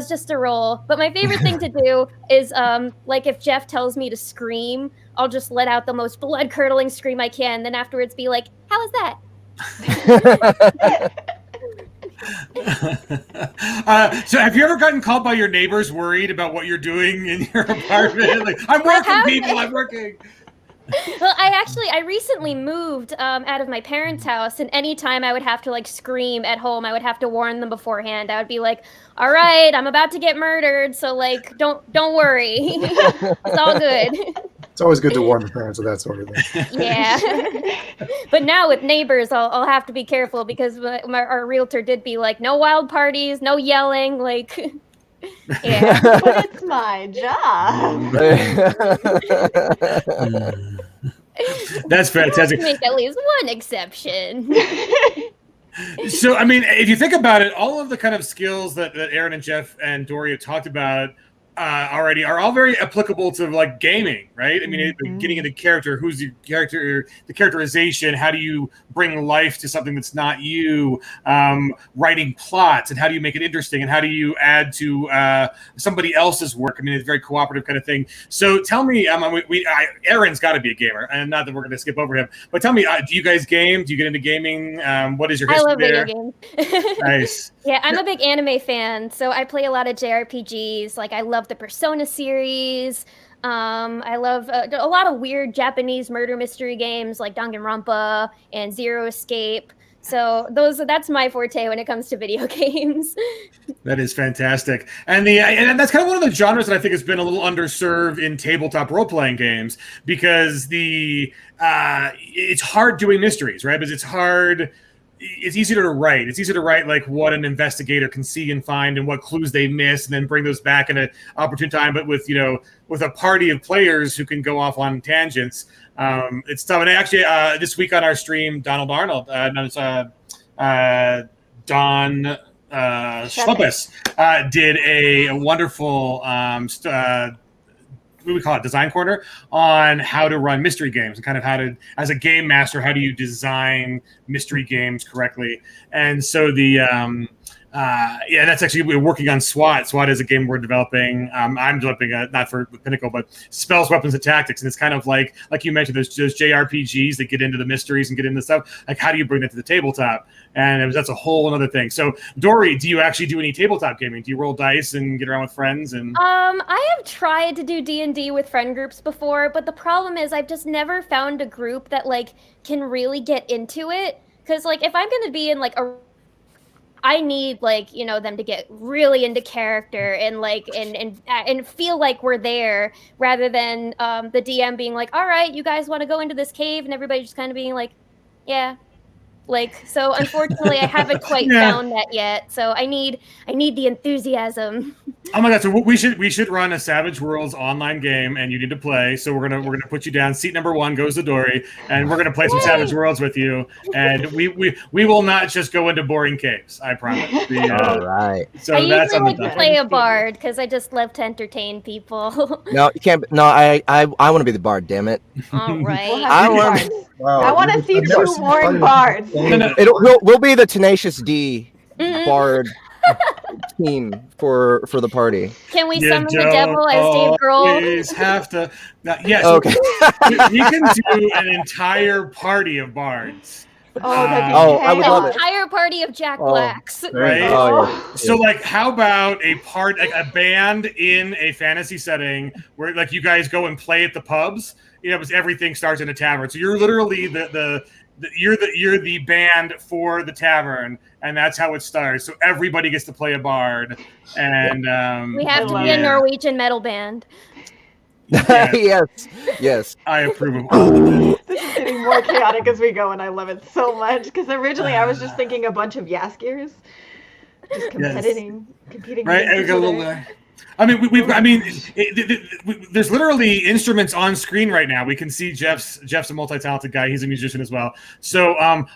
just a role. But my favorite thing to do is like if Jeff tells me to scream, I'll just let out the most blood-curdling scream I can, then afterwards be like, how was that? So have you ever gotten called by your neighbors worried about what you're doing in your apartment? Like, I'm working, people, I'm working. Well, I recently moved out of my parents' house, and anytime I would have to like scream at home, I would have to warn them beforehand. I would be like, all right, I'm about to get murdered, so like don't worry. It's all good. It's always good to warn the parents of that sort of thing. Yeah. But now with neighbors, I'll have to be careful because our realtor did be like, no wild parties, no yelling, like yeah. But it's my job. That's fantastic. Make at least one exception. So, I mean, if you think about it, all of the kind of skills that Aaron and Jeff and Dory have talked about already are all very applicable to like gaming, right? I mean, getting into character, who's your character, the characterization, how do you bring life to something that's not you, writing plots, and how do you make it interesting, and how do you add to somebody else's work? I mean, it's a very cooperative kind of thing. So tell me, Aaron's got to be a gamer, and not that we're going to skip over him, but tell me, do you guys game? Do you get into gaming? What is your history there? I love video games. Nice. Yeah, I'm a big anime fan, so I play a lot of JRPGs. Like, I love the Persona series. I love a lot of weird Japanese murder mystery games like Danganronpa and Zero Escape. So that's my forte when it comes to video games. That is fantastic, and that's kind of one of the genres that I think has been a little underserved in tabletop role-playing games, because it's hard doing mysteries, right? Because it's hard. It's easier to write. It's easier to write like what an investigator can see and find and what clues they miss, and then bring those back in an opportune time. But with a party of players who can go off on tangents, it's tough. And actually, this week on our stream, Donald Arnold, Don Schluppus, did a wonderful what we call it, design corner, on how to run mystery games and kind of how to, as a game master, how do you design mystery games correctly. And so that's actually, we're working on SWAT. SWAT is a game we're developing. I'm developing not for Pinnacle, but Spells, Weapons, and Tactics. And it's kind of like you mentioned, there's JRPGs that get into the mysteries and get into stuff. Like, how do you bring that to the tabletop? And that's a whole other thing. So, Dory, do you actually do any tabletop gaming? Do you roll dice and get around with friends? And I have tried to do D&D with friend groups before, but the problem is I've just never found a group that like can really get into it. Because like if I'm going to be in like I need them to get really into character and and feel like we're there, rather than the DM being like, all right, you guys want to go into this cave, and everybody just kind of being like, yeah. So unfortunately I haven't quite found that yet. So I need the enthusiasm. Oh my god! So we should run a Savage Worlds online game, and you need to play. So we're gonna put you down. Seat number 1 goes to Dory, and we're gonna play some Savage Worlds with you. And we will not just go into boring caves. I promise. All right. So I that's usually like to play a bard because I just love to entertain people. No, you can't. No, I want to be the bard. Damn it! All right. We'll have Wow, I want to see 2 warring bards. We'll be the Tenacious D bard team for the party. Can we summon the devil as Dave Grohl? Please have to. Yes. Okay. we can do an entire party of bards. I would love it. Entire party of Jack Blacks. Right. Oh, yeah. So, like, how about a band in a fantasy setting where, like, you guys go and play at the pubs? Because everything starts in a tavern. So you're literally you're the band for the tavern, and that's how it starts. So everybody gets to play a bard, and we have to be a Norwegian metal band. Yes. I approve of all of it. This is getting more chaotic as we go, and I love it so much. Because originally I was just thinking a bunch of Yaskirs, just competing. Right, against each other. I mean, there's literally instruments on screen right now. We can see Jeff's a multi-talented guy. He's a musician as well. So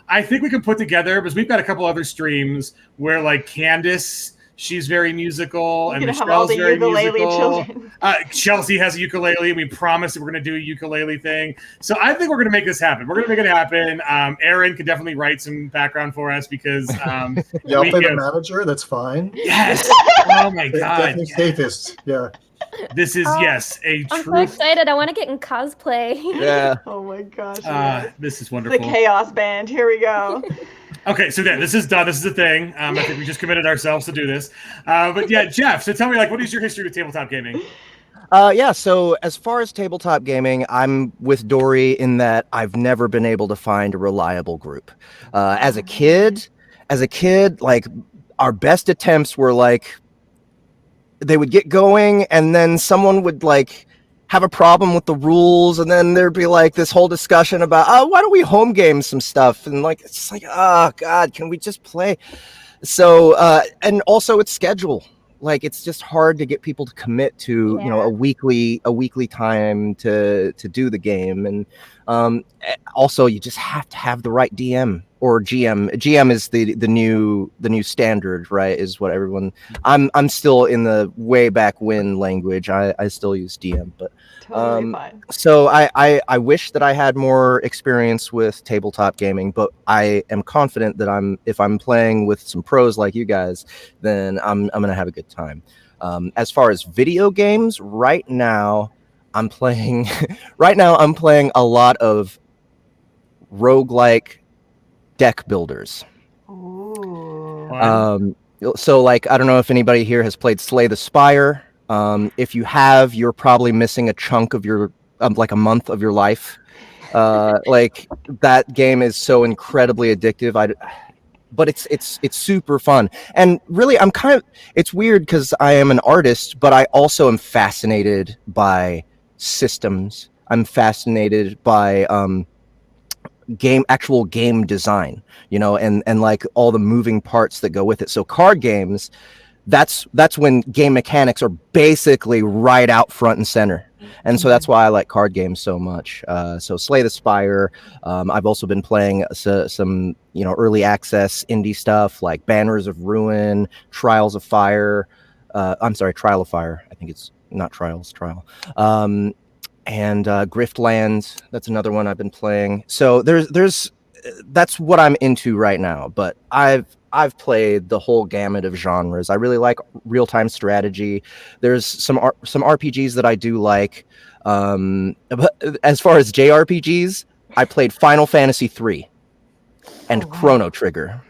I think we can put together, because we've got a couple other streams where, like, Candace, she's very musical, and Michelle's very musical. Chelsea has a ukulele, and we promised that we're going to do a ukulele thing. So I think we're going to make this happen. We're going to make it happen. Aaron can definitely write some background for us, because I'll play the manager. That's fine. Yes. Oh my god. Definitely safest. Yeah. This is I'm so excited. I want to get in cosplay. Yeah. Oh my gosh. This is wonderful. The Chaos Band. Here we go. Okay, so then this is done. This is the thing. I think we just committed ourselves to do this. But yeah, Jeff. So tell me, like, what is your history with tabletop gaming? So as far as tabletop gaming, I'm with Dory in that I've never been able to find a reliable group. As a kid, like, our best attempts were like, they would get going, and then someone would like have a problem with the rules, and then there'd be like this whole discussion about, why don't we home game some stuff? And like, it's just like, oh god, can we just play? So and also it's schedule. Like, it's just hard to get people to commit to a weekly time to do the game. And Also, you just have to have the right DM or GM. GM is the new standard, right? Is what everyone. I'm still in the way back when language. I still use DM, but Totally fine. so I wish that I had more experience with tabletop gaming, but I am confident that if I'm playing with some pros like you guys, then I'm gonna have a good time. As far as video games, right now I'm playing a lot of roguelike deck builders. Ooh. So like I don't know if anybody here has played Slay the Spire. If you have, you're probably missing a chunk of your like a month of your life. Like that game is so incredibly addictive. But it's super fun. And really it's weird because I am an artist, but I also am fascinated by systems. I'm fascinated by actual game design, and like all the moving parts that go with it. So card games, that's when game mechanics are basically right out front and center. And so that's why I like card games so much. So Slay the Spire. I've also been playing some early access indie stuff like Banners of Ruin, Trials of Fire. I'm sorry, Trial of Fire. I think it's not Trials, Trial. And Griftlands. That's another one I've been playing. So that's what I'm into right now. But I've played the whole gamut of genres. I really like real-time strategy. There's some RPGs that I do like. But as far as JRPGs, I played Final Fantasy III and Chrono Trigger.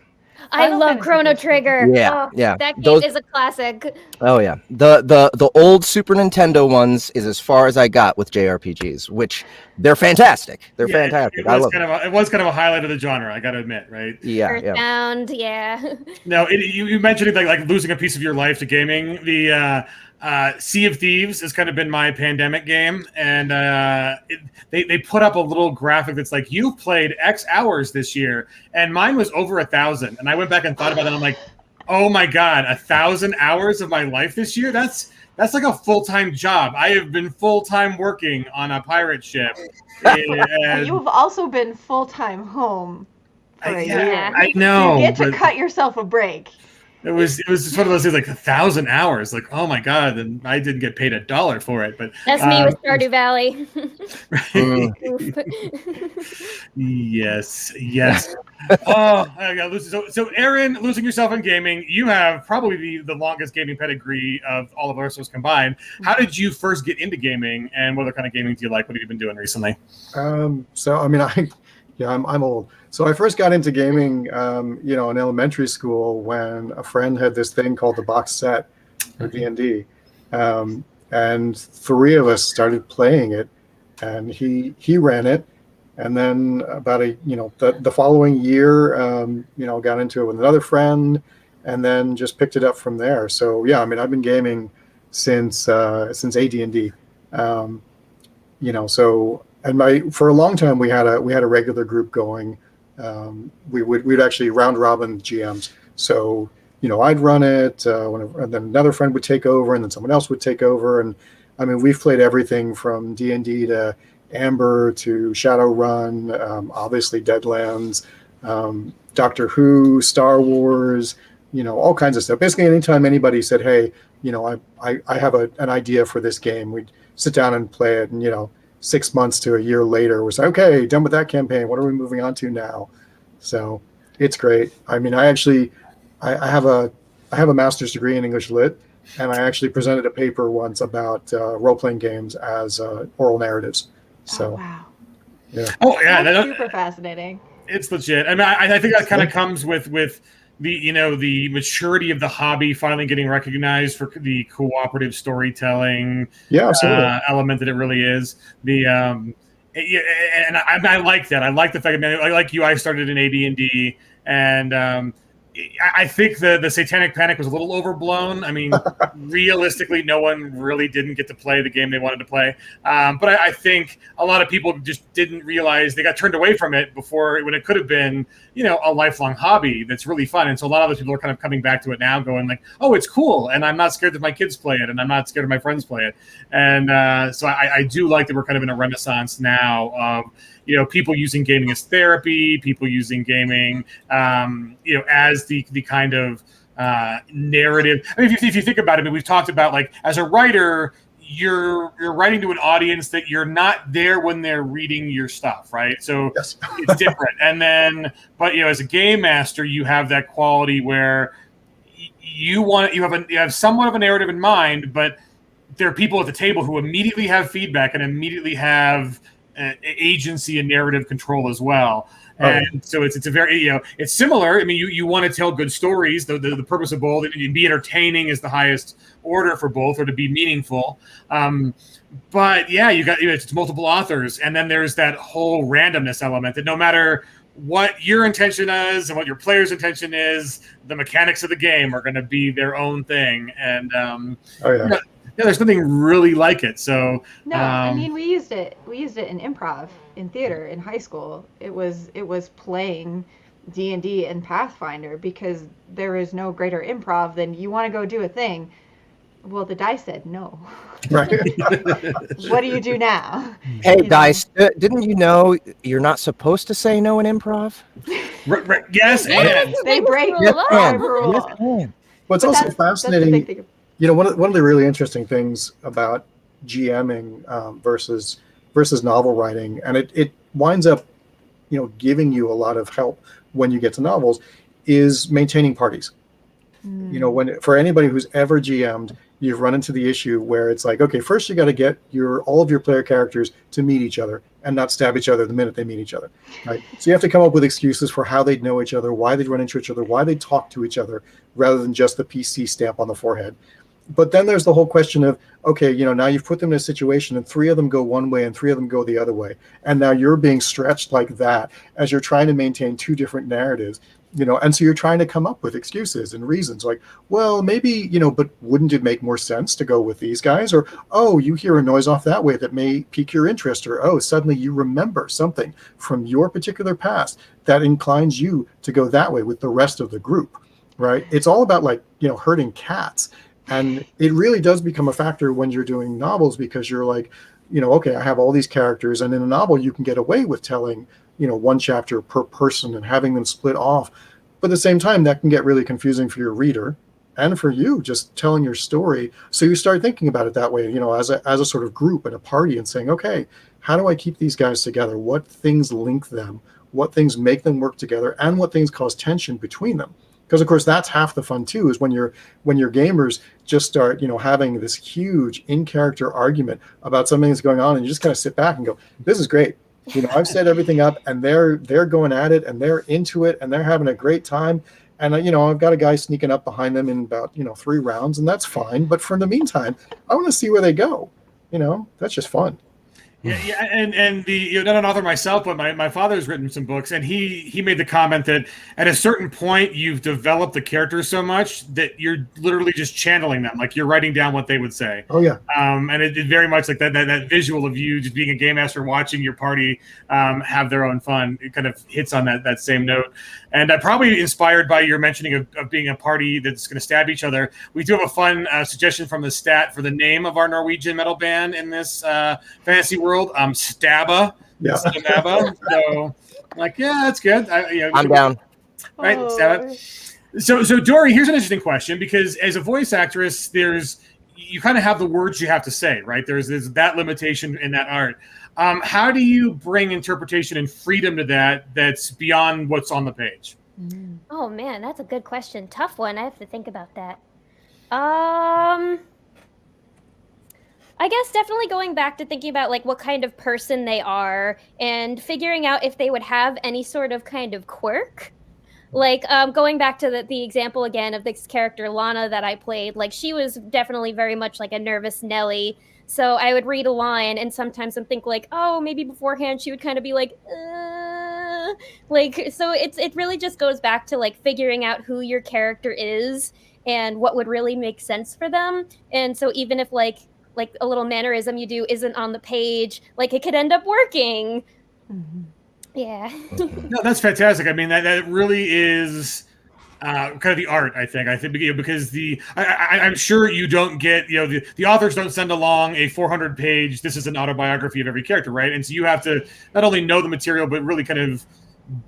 I Final love Fantasy Chrono is good. Trigger. Yeah, Oh, yeah. That game Those- is a classic. Oh yeah, the old Super Nintendo ones is as far as I got with JRPGs, which they're fantastic. They're Yeah, fantastic. It I was love kind of it was kind of a highlight of the genre. I got to admit, right? Yeah, Earthbound, yeah. No, you mentioned it like losing a piece of your life to gaming. The Sea of Thieves has kind of been my pandemic game, and they put up a little graphic that's like you've played X hours this year, and mine was over 1,000. And I went back and thought about it. And I'm like, oh my god, 1,000 hours of my life this year? That's like a full-time job. I have been full-time working on a pirate ship. But And you've also been full-time home for a year. I know. You get to but cut yourself a break. It was just one of those things like 1,000 hours. Like, oh my god, and I didn't get paid $1 for it. But That's me with Stardew Valley. yes. Oh, I got losing. So Aaron, losing yourself in gaming, you have probably the longest gaming pedigree of all of us combined. How did you first get into gaming, and what other kind of gaming do you like? What have you been doing recently? So I mean, I'm old. So I first got into gaming, in elementary school when a friend had this thing called the box set or D&D, and three of us started playing it, and he ran it, and then about the following year, got into it with another friend, and then just picked it up from there. So yeah, I mean, I've been gaming since AD&D, so. And for a long time we had a regular group going. We'd actually round robin GMs. So I'd run it, and then another friend would take over, and then someone else would take over. And I mean, we've played everything from D&D to Amber to Shadowrun, obviously Deadlands, Doctor Who, Star Wars, all kinds of stuff. Basically, anytime anybody said, "Hey, I have an idea for this game," we'd sit down and play it, and 6 months to a year later, we're like, okay, done with that campaign. What are we moving on to now? So it's great. I mean, I have a master's degree in English Lit, and I actually presented a paper once about role-playing games as oral narratives. So, wow. Yeah. Oh yeah, That's super fascinating. It's legit. I mean, I think that kind of comes with the maturity of the hobby finally getting recognized for the cooperative storytelling element that it really is. And I like that. I like the fact that I like you. I started in AD&D, and I think the Satanic Panic was a little overblown. I mean, realistically, no one really didn't get to play the game they wanted to play. But I think a lot of people just didn't realize they got turned away from it before when it could have been, a lifelong hobby that's really fun. And so a lot of those people are kind of coming back to it now going like, oh, it's cool. And I'm not scared that my kids play it. And I'm not scared of my friends play it. And so I do like that we're kind of in a renaissance now of, people using gaming as therapy, people using gaming, as the kind of narrative. I mean, if you think about it, we've talked about like as a writer, you're writing to an audience that you're not there when they're reading your stuff, right? So Yes. it's different. And then, but as a game master, you have that quality where you have somewhat of a narrative in mind, but there are people at the table who immediately have feedback and immediately have agency and narrative control as well. And so it's a very, it's similar. I mean, you want to tell good stories. The purpose of both, and be entertaining is the highest order for both, or to be meaningful. But yeah, you got it's multiple authors, and then there's that whole randomness element that no matter what your intention is and what your player's intention is, the mechanics of the game are going to be their own thing. And there's nothing really like it. So no, I mean we used it in improv in theater in high school. It was playing D&D and Pathfinder because there is no greater improv than you want to go do a thing. Well, the dice said no. Right. What do you do now? Hey, Dice, didn't you know you're not supposed to say no in improv? Right. Yes, and They break Yes, the and. rule. Yes, and. What's But also that's the big fascinating, thing. one of the really interesting things about GMing versus novel writing, and it winds up, giving you a lot of help when you get to novels, is maintaining parties. When for anybody who's ever GM'd, you've run into the issue where it's like, okay, first you got to get all of your player characters to meet each other and not stab each other the minute they meet each other, right? So you have to come up with excuses for how they'd know each other, why they'd run into each other, why they'd talk to each other, rather than just the PC stamp on the forehead. But then there's the whole question of, okay, now you've put them in a situation and 3 of them go one way and 3 of them go the other way. And now you're being stretched like that as you're trying to maintain 2 different narratives, and so you're trying to come up with excuses and reasons like, well, maybe, but wouldn't it make more sense to go with these guys? Or, oh, you hear a noise off that way that may pique your interest. Or, oh, suddenly you remember something from your particular past that inclines you to go that way with the rest of the group, right? It's all about herding cats. And it really does become a factor when you're doing novels because you're like, okay, I have all these characters. And in a novel, you can get away with telling, 1 chapter per person and having them split off. But at the same time, that can get really confusing for your reader and for you just telling your story. So you start thinking about it that way, as a sort of group and a party and saying, okay, how do I keep these guys together? What things link them? What things make them work together? And what things cause tension between them? Because of course that's half the fun too, is when your gamers just start, having this huge in-character argument about something that's going on, and you just kind of sit back and go, this is great. I've set everything up, and they're going at it, and they're into it, and they're having a great time. And I've got a guy sneaking up behind them in about 3 rounds, and that's fine. But for the meantime, I want to see where they go. That's just fun. Yeah, and the not an author myself, but my father's written some books, and he made the comment that at a certain point you've developed the characters so much that you're literally just channeling them, like you're writing down what they would say. Oh yeah. And it very much like that visual of you just being a game master watching your party have their own fun. It kind of hits on that same note. And probably inspired by your mentioning of being a party that's going to stab each other, we do have a fun suggestion from the stat for the name of our Norwegian metal band in this fantasy world. Stabba. Yeah. Stabba. So, that's good. I'm down. Right, Stabba. So Dory, here's an interesting question, because as a voice actress, you kind of have the words you have to say, right? There's that limitation in that art. How do you bring interpretation and freedom to that's beyond what's on the page? Oh man, that's a good question. Tough one. I have to think about that. I guess definitely going back to thinking about what kind of person they are and figuring out if they would have any sort of kind of quirk. Going back to the example again of this character Lana that I played, she was definitely very much like a nervous Nelly. So I would read a line and sometimes I'm think oh, maybe beforehand she would kind of be like, Like, so it really just goes back to like figuring out who your character is and what would really make sense for them. And so even if like a little mannerism you do isn't on the page, like it could end up working. Mhm. Yeah. No, that's fantastic. I mean, that really is kind of the art. I think because I'm sure you don't get the authors don't send along a 400-page. This is an autobiography of every character, right? And so you have to not only know the material but really kind of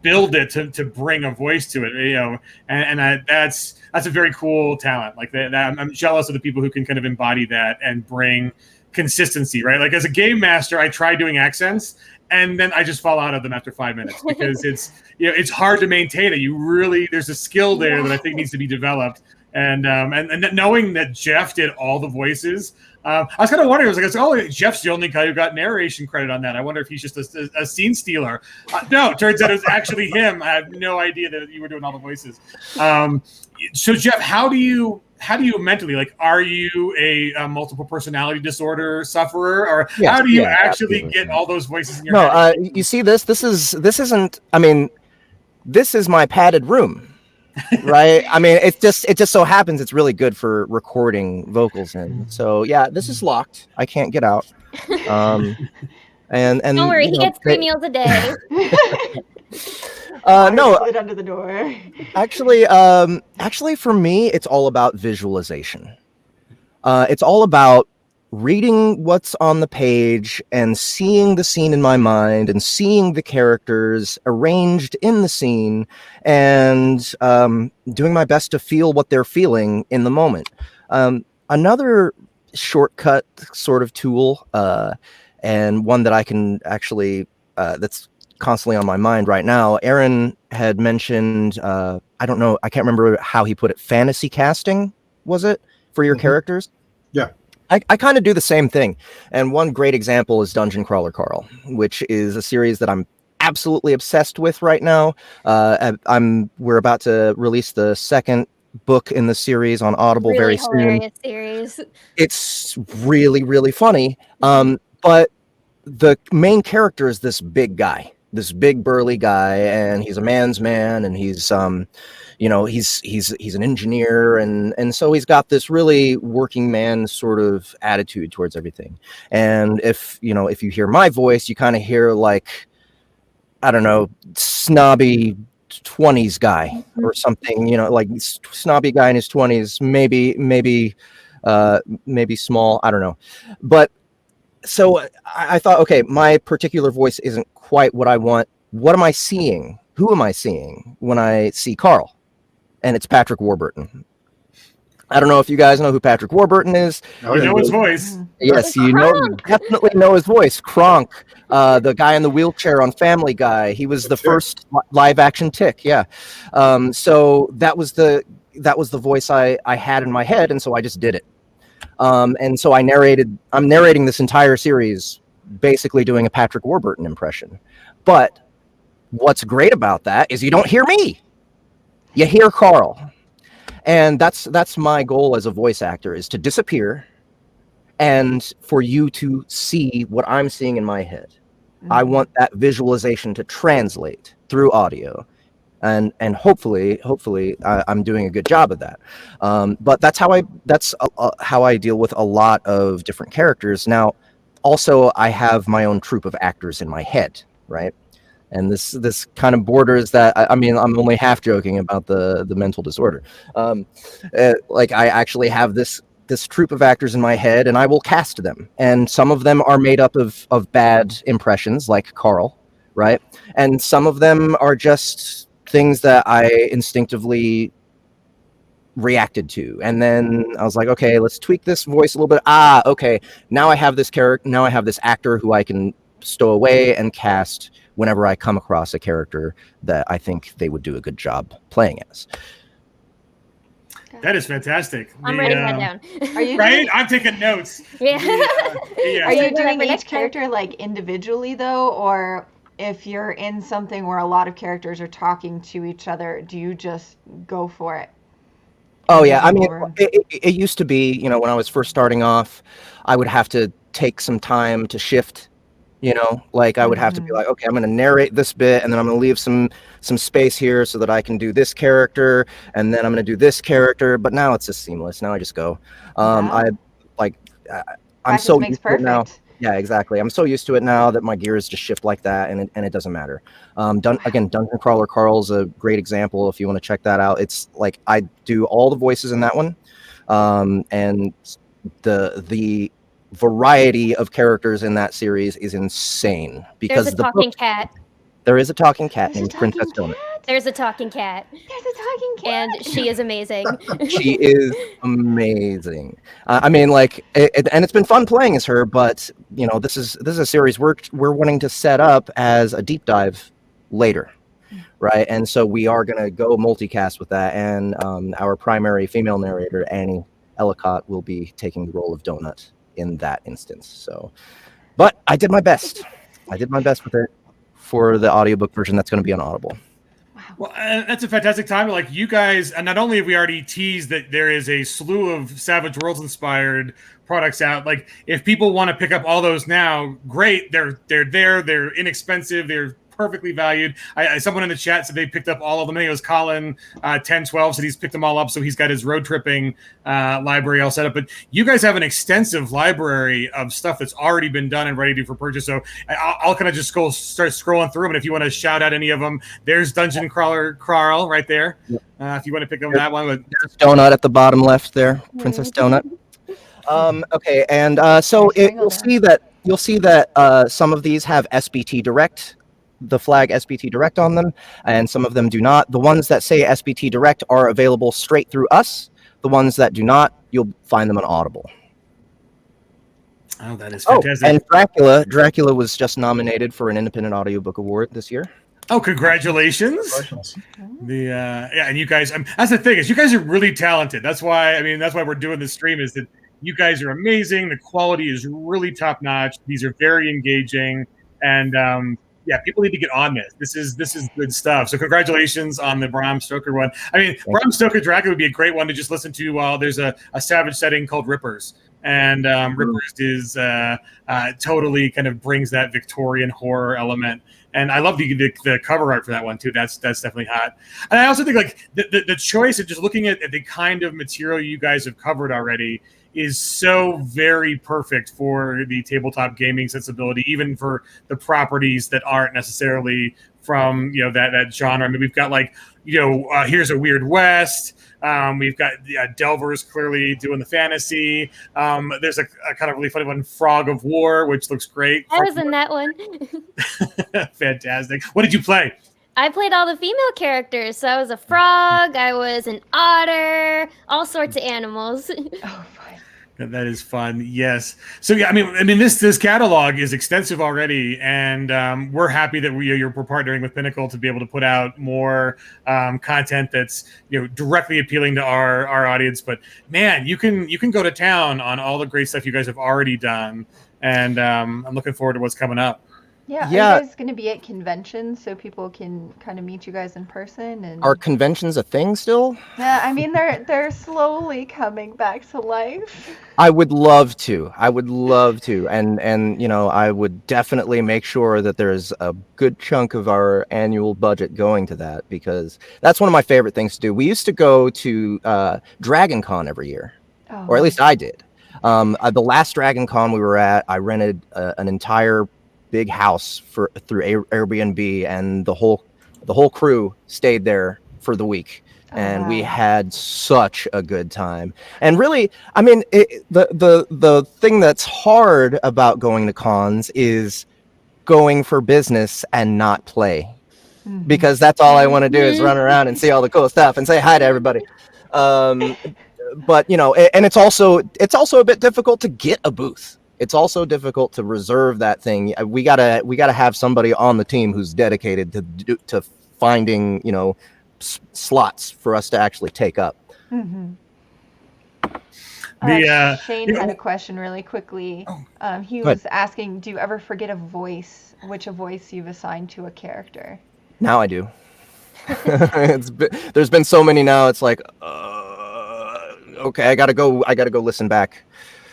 build it to bring a voice to it. That's a very cool talent. Like that, I'm jealous of the people who can kind of embody that and bring consistency, right? Like as a game master, I try doing accents, and then I just fall out of them after 5 minutes because it's hard to maintain it. There's a skill there that I think needs to be developed. And knowing that Jeff did all the voices, I was kind of wondering. Jeff's the only guy who got narration credit on that. I wonder if he's just a scene stealer. No, it turns out it was actually him. I have no idea that you were doing all the voices. So Jeff, how do you mentally, like, are you a multiple personality disorder sufferer, or how do you actually get all those voices in your head? You see this isn't, I mean, this is my padded room. Right. I mean, it just so happens it's really good for recording vocals in. So yeah, this is locked. I can't get out. And don't worry, he gets 3 meals a day. No, Slid under the door. actually for me, it's all about visualization. It's all about reading what's on the page and seeing the scene in my mind and seeing the characters arranged in the scene and doing my best to feel what they're feeling in the moment. Another shortcut sort of tool, and one that I can actually, that's constantly on my mind right now. Aaron had mentioned, I don't know, I can't remember how he put it, fantasy casting, was it, for your characters? Yeah. I kind of do the same thing. And one great example is Dungeon Crawler Carl, which is a series that I'm absolutely obsessed with right now. We're about to release the second book in the series on Audible very soon. Hilarious series. It's really, really funny. But the main character is this big guy, this big burly guy, and he's a man's man, and he's he's an engineer, and so he's got this really working man sort of attitude towards everything. And if you hear my voice, you kind of hear like, I don't know, snobby 20s guy or something, like snobby guy in his 20s, maybe small, I don't know. But so I thought, okay, my particular voice isn't quite what I want. What am I seeing? Who am I seeing when I see Carl? And it's Patrick Warburton. I don't know if you guys know who Patrick Warburton is. You know his voice. Yes, you definitely know his voice. Kronk, the guy in the wheelchair on Family Guy. He was the first live action Tick. Yeah. So that was the voice I had in my head, and so I just did it. And so I'm narrating this entire series basically doing a Patrick Warburton impression. But what's great about that is you don't hear me. You hear Carl. And that's my goal as a voice actor, is to disappear and for you to see what I'm seeing in my head. Mm-hmm. I want that visualization to translate through audio. And hopefully I'm doing a good job of that. But that's how I deal with a lot of different characters. Now, also I have my own troupe of actors in my head, right? And this kind of borders that. I mean, I'm only half joking about the mental disorder. Like I actually have this troupe of actors in my head, and I will cast them. And some of them are made up of bad impressions, like Carl, right? And some of them are just things that I instinctively reacted to. And then I was like, okay, let's tweak this voice a little bit. Okay, now I have this character. Now I have this actor who I can stow away and cast whenever I come across a character that I think they would do a good job playing as. That is fantastic. I'm writing that down. Are you right? I'm taking notes. Yeah. Are you doing for each next character like individually though, or if you're in something where a lot of characters are talking to each other, do you just go for it? Oh yeah, I mean, it used to be, when I was first starting off, I would have to take some time to shift, Like I would have to be like, okay, I'm going to narrate this bit, and then I'm going to leave some space here so that I can do this character, and then I'm going to do this character. But now it's just seamless. Now I just go. I'm Practice so makes used to it now. perfect. Yeah, exactly. I'm so used to it now that my gears just shift like that, and it doesn't matter. Again, Dungeon Crawler Carl's a great example if you want to check that out. It's like I do all the voices in that one, and the variety of characters in that series is insane because There's a talking cat. there is a talking cat There's a named talking Princess Donut. cat? There's a talking cat, There's a talking cat. and she is amazing. She is amazing. I mean, like, and it's been fun playing as her, but this is a series we're wanting to set up as a deep dive later, right? And so we are going to go multicast with that, and our primary female narrator, Annie Ellicott, will be taking the role of Donut in that instance. So, but I did my best. with it for the audiobook version that's going to be on Audible. Well, that's a fantastic time. Like you guys, and not only have we already teased that there is a slew of Savage Worlds inspired products out. Like if people want to pick up all those now, great. They're there. They're inexpensive. They're perfectly valued. Someone in the chat said they picked up all of them. I think it was Colin 1012 said he's picked them all up, so he's got his road tripping library all set up. But you guys have an extensive library of stuff that's already been done and ready for purchase. So I'll kind of just start scrolling through them, and if you want to shout out any of them, there's Dungeon Crawler Carl right there. If you want to pick up that one, there's Donut at the bottom left there, Princess Donut. Okay, and so you'll see that some of these have SBT Direct, the flag SBT Direct on them, and some of them do not. The ones that say SBT Direct are available straight through us. The ones that do not, you'll find them on Audible. Oh, that is fantastic. And Dracula was just nominated for an Independent Audiobook Award this year. Oh, congratulations! And you guys, that's the thing, is you guys are really talented. That's why we're doing this stream, is that you guys are amazing. The quality is really top notch. These are very engaging, and people need to get on this. This is good stuff. So congratulations on the Bram Stoker one. I mean, Bram Stoker Dracula would be a great one to just listen to while there's a Savage setting called Rippers. And Rippers is totally kind of brings that Victorian horror element. And I love the cover art for that one too. That's definitely hot. And I also think like the choice of just looking at the kind of material you guys have covered already is so very perfect for the tabletop gaming sensibility, even for the properties that aren't necessarily from that genre. I mean, we've got Here's a Weird West. We've got Delvers clearly doing the fantasy. There's a kind of really funny one, Frog of War, which looks great. I was in that one. Fantastic. What did you play? I played all the female characters. So I was a frog, I was an otter, all sorts of animals. Oh, fine. That is fun. Yes. So yeah, I mean, this catalog is extensive already, and we're happy that we're partnering with Pinnacle to be able to put out more content that's directly appealing to our audience. But man, you can go to town on all the great stuff you guys have already done, and I'm looking forward to what's coming up. Yeah, are you guys going to be at conventions so people can kind of meet you guys in person? And are conventions a thing still? Yeah, I mean they're slowly coming back to life. I would love to, and I would definitely make sure that there's a good chunk of our annual budget going to that, because that's one of my favorite things to do. We used to go to Dragon Con every year, or at least I did. The last Dragon Con we were at, I rented an entire big house through Airbnb, and the whole crew stayed there for the week, and we had such a good time. And really, I mean, the thing that's hard about going to cons is going for business and not play, because that's all I want to do is run around and see all the cool stuff and say hi to everybody. But and it's also a bit difficult to get a booth. It's also difficult to reserve that thing. We gotta have somebody on the team who's dedicated to finding slots for us to actually take up. Mm-hmm. Shane had a question really quickly. He was asking, do you ever forget a voice you've assigned to a character? Now I do. There's been so many now. It's like, okay, I gotta go listen back.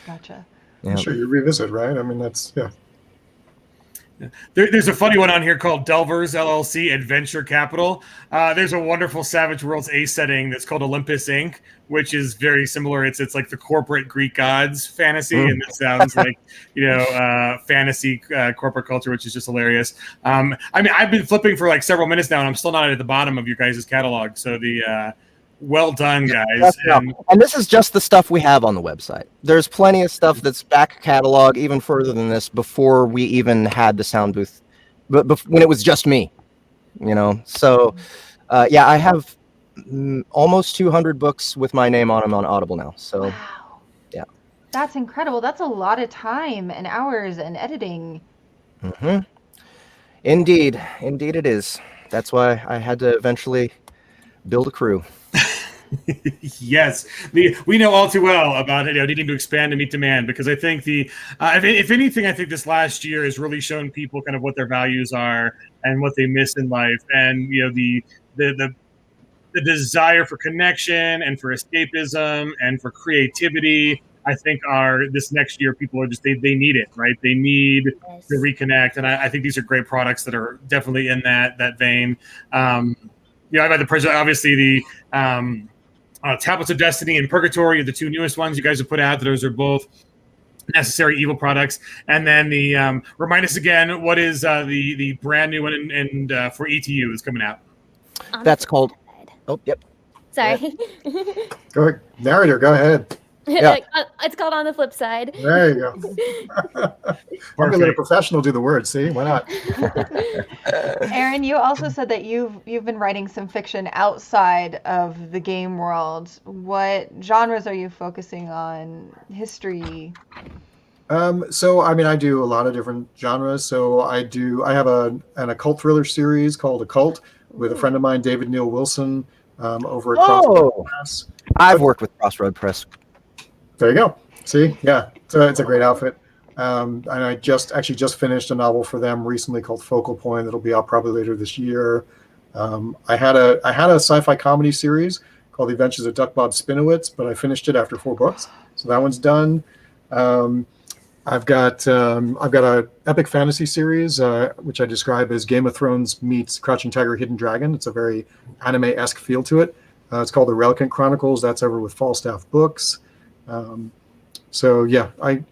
Gotcha. Yeah. Sure, you revisit, right? I mean, that's There's a funny one on here called Delvers LLC Adventure Capital. There's a wonderful Savage Worlds Ace setting that's called Olympus Inc., which is very similar. It's like the corporate Greek gods fantasy, and it sounds like fantasy corporate culture, which is just hilarious. I mean, I've been flipping for like several minutes now, and I'm still not at the bottom of your guys' catalog. So well done, guys. And this is just the stuff we have on the website. There's plenty of stuff that's back catalog, even further than this, before we even had the sound booth, but when it was just me, So, I have almost 200 books with my name on them on Audible now. So, wow. Yeah. That's incredible. That's a lot of time and hours and editing. Mm-hmm. Indeed it is. That's why I had to eventually build a crew. Yes, we know all too well about needing to expand to meet demand, because I think if anything, I think this last year has really shown people kind of what their values are and what they miss in life, and the desire for connection and for escapism and for creativity. I think this next year people are just they need it, right? They need to reconnect, and I think these are great products that are definitely in that vein. I've had the pleasure, obviously the. Tablets of Destiny and Purgatory are the two newest ones you guys have put out. Those are both Necessary Evil products. And then remind us again, what is the brand new one and for ETU is coming out? That's called. Oh, yep. Sorry. Go ahead. Narrator, go ahead. Yeah. It's called On the Flip Side. There you go. I'm going to let a professional do the words. See, why not? Aaron, you also said that you've been writing some fiction outside of the game world. What genres are you focusing on? History? So I do a lot of different genres. So I have an occult thriller series called Occult with a friend of mine, David Neil Wilson, over at Crossroad Press. I've worked with Crossroad Press. There you go. See, yeah, it's a great outfit. And I just finished a novel for them recently called Focal Point that'll be out probably later this year. I had a sci-fi comedy series called The Adventures of Duckbob Spinowitz, but I finished it after 4 books, so that one's done. I've got a epic fantasy series which I describe as Game of Thrones meets Crouching Tiger, Hidden Dragon. It's a very anime-esque feel to it. It's called The Reliquant Chronicles. That's over with Falstaff Books. So yeah, I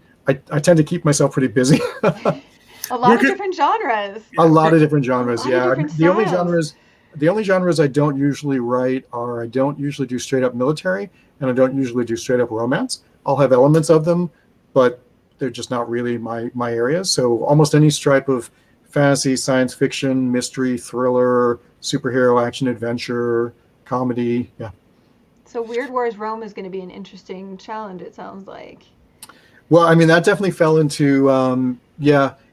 tend to keep myself pretty busy. A lot of different genres. A lot of different genres. The only genres I don't usually write are I don't usually do straight up military, and I don't usually do straight up romance. I'll have elements of them, but they're just not really my areas. So almost any stripe of fantasy, science fiction, mystery, thriller, superhero, action, adventure, comedy. Yeah. So Weird Wars Rome is going to be an interesting challenge, it sounds like. Well, that definitely fell into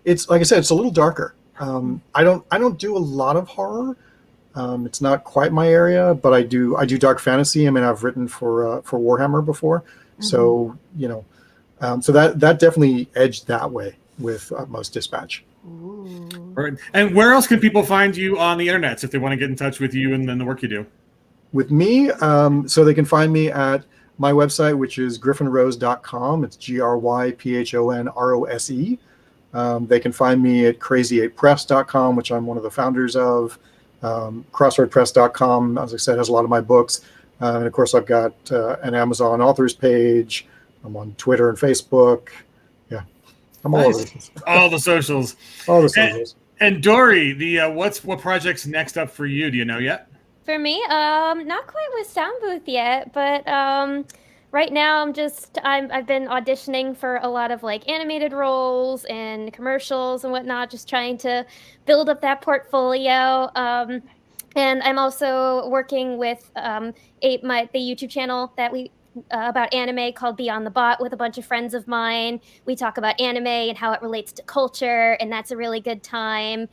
it's like I said, it's a little darker. I don't do a lot of horror. It's not quite my area, but I do dark fantasy. I've written for Warhammer before. Mm-hmm. So, so that definitely edged that way with Utmost Dispatch. Ooh. Right. And where else can people find you on the internet if they want to get in touch with you and then the work you do? With me, so they can find me at my website, which is gryphonrose.com. It's GRYPHONROSE. They can find me at crazy8press.com, which I'm one of the founders of. Crossroadpress.com, as I said, has a lot of my books. And of course, I've got an Amazon authors page. I'm on Twitter and Facebook. Yeah, I'm all over this. All the socials. All the socials. And Dory, what project's next up for you? Do you know yet? For me, not quite with Sound Booth yet, but right now I've been auditioning for a lot of like animated roles and commercials and whatnot, just trying to build up that portfolio. And I'm also working with the YouTube channel that we about anime called Beyond the Bot with a bunch of friends of mine. We talk about anime and how it relates to culture, and that's a really good time.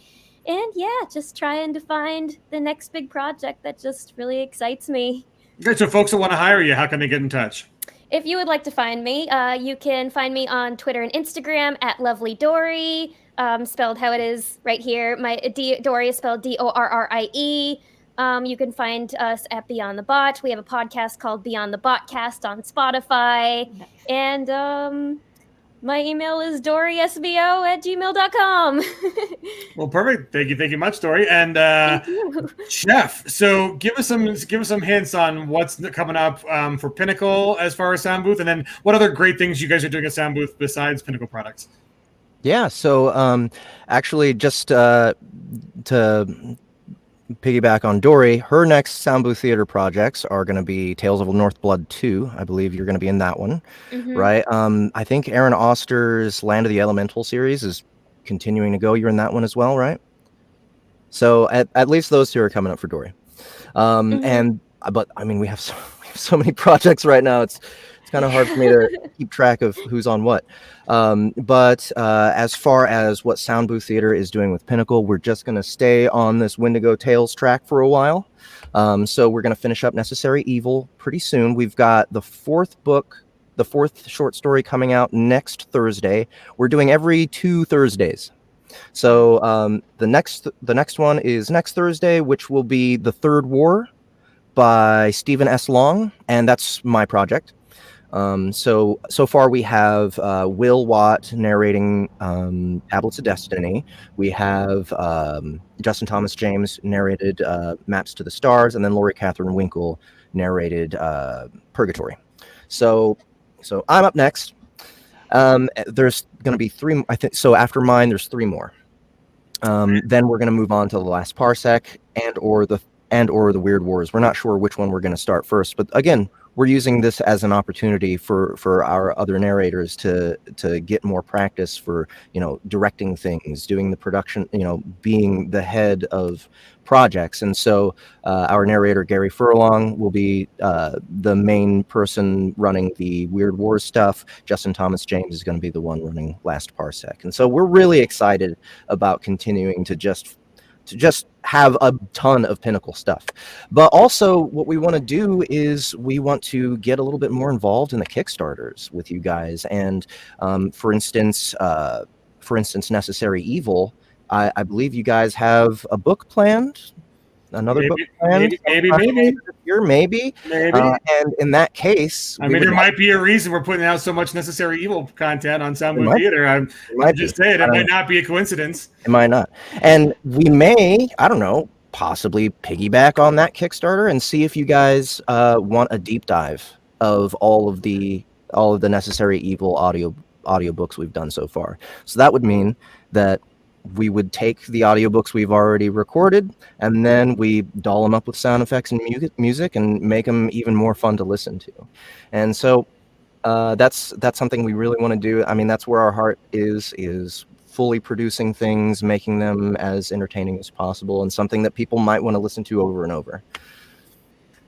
And yeah, just trying to find the next big project that just really excites me. Okay, so folks that want to hire you, how can they get in touch? If you would like to find me, you can find me on Twitter and Instagram at Lovely Dory, spelled how it is right here. My Dory is spelled Dorrie. You can find us at Beyond the Bot. We have a podcast called Beyond the Botcast on Spotify. Nice. And My email is dorysbo@gmail.com. Well, perfect. Thank you much, Dory. And Thank you. Jeff, so give us some hints on what's coming up for Pinnacle as far as Sound Booth, and then what other great things you guys are doing at Sound Booth besides Pinnacle products. Yeah, so actually, just to piggyback on Dory, her next Sound Booth Theater projects are going to be Tales of Northblood 2. I believe you're going to be in that one, right? I think Aaron Oster's Land of the Elemental series is continuing to go. You're in that one as well, right? So at least those two are coming up for Dory. But I mean, we have so many projects right now. It's kind of hard for me to keep track of who's on what. But as far as what Sound Booth Theater is doing with Pinnacle, we're just going to stay on this Wendigo Tales track for a while. So we're going to finish up Necessary Evil pretty soon. We've got the fourth short story coming out next Thursday. We're doing every 2 Thursdays. So the next one is next Thursday, which will be The Third War by Stephen S. Long, and that's my project. So far we have Will Watt narrating Tablets of Destiny. We have Justin Thomas James narrated Maps to the Stars, and then Lori Catherine Winkle narrated Purgatory. So I'm up next. There's going to be 3, I think. So after mine, there's 3 more. Then we're going to move on to The Last Parsec and or the Weird Wars. We're not sure which one we're going to start first, but again, we're using this as an opportunity for our other narrators to get more practice for, directing things, doing the production, being the head of projects. And so our narrator, Gary Furlong, will be the main person running the Weird Wars stuff. Justin Thomas James is going to be the one running Last Parsec. And so we're really excited about continuing to just have a ton of Pinnacle stuff. But also what we want to do is we want to get a little bit more involved in the Kickstarters with you guys. And for instance, Necessary Evil, I believe you guys have a book planned. Another book planned? Maybe. And in that case, there might be a reason we're putting out so much Necessary Evil content on Sound Booth Theater. I'm just saying, it might not be a coincidence. It might not. And we may, I don't know, possibly piggyback on that Kickstarter and see if you guys want a deep dive of all of the Necessary Evil audiobooks we've done so far. So that would mean that we would take the audiobooks we've already recorded, and then we doll them up with sound effects and music and make them even more fun to listen to. And so that's something we really want to do. I mean, that's where our heart is fully producing things, making them as entertaining as possible, and something that people might want to listen to over and over.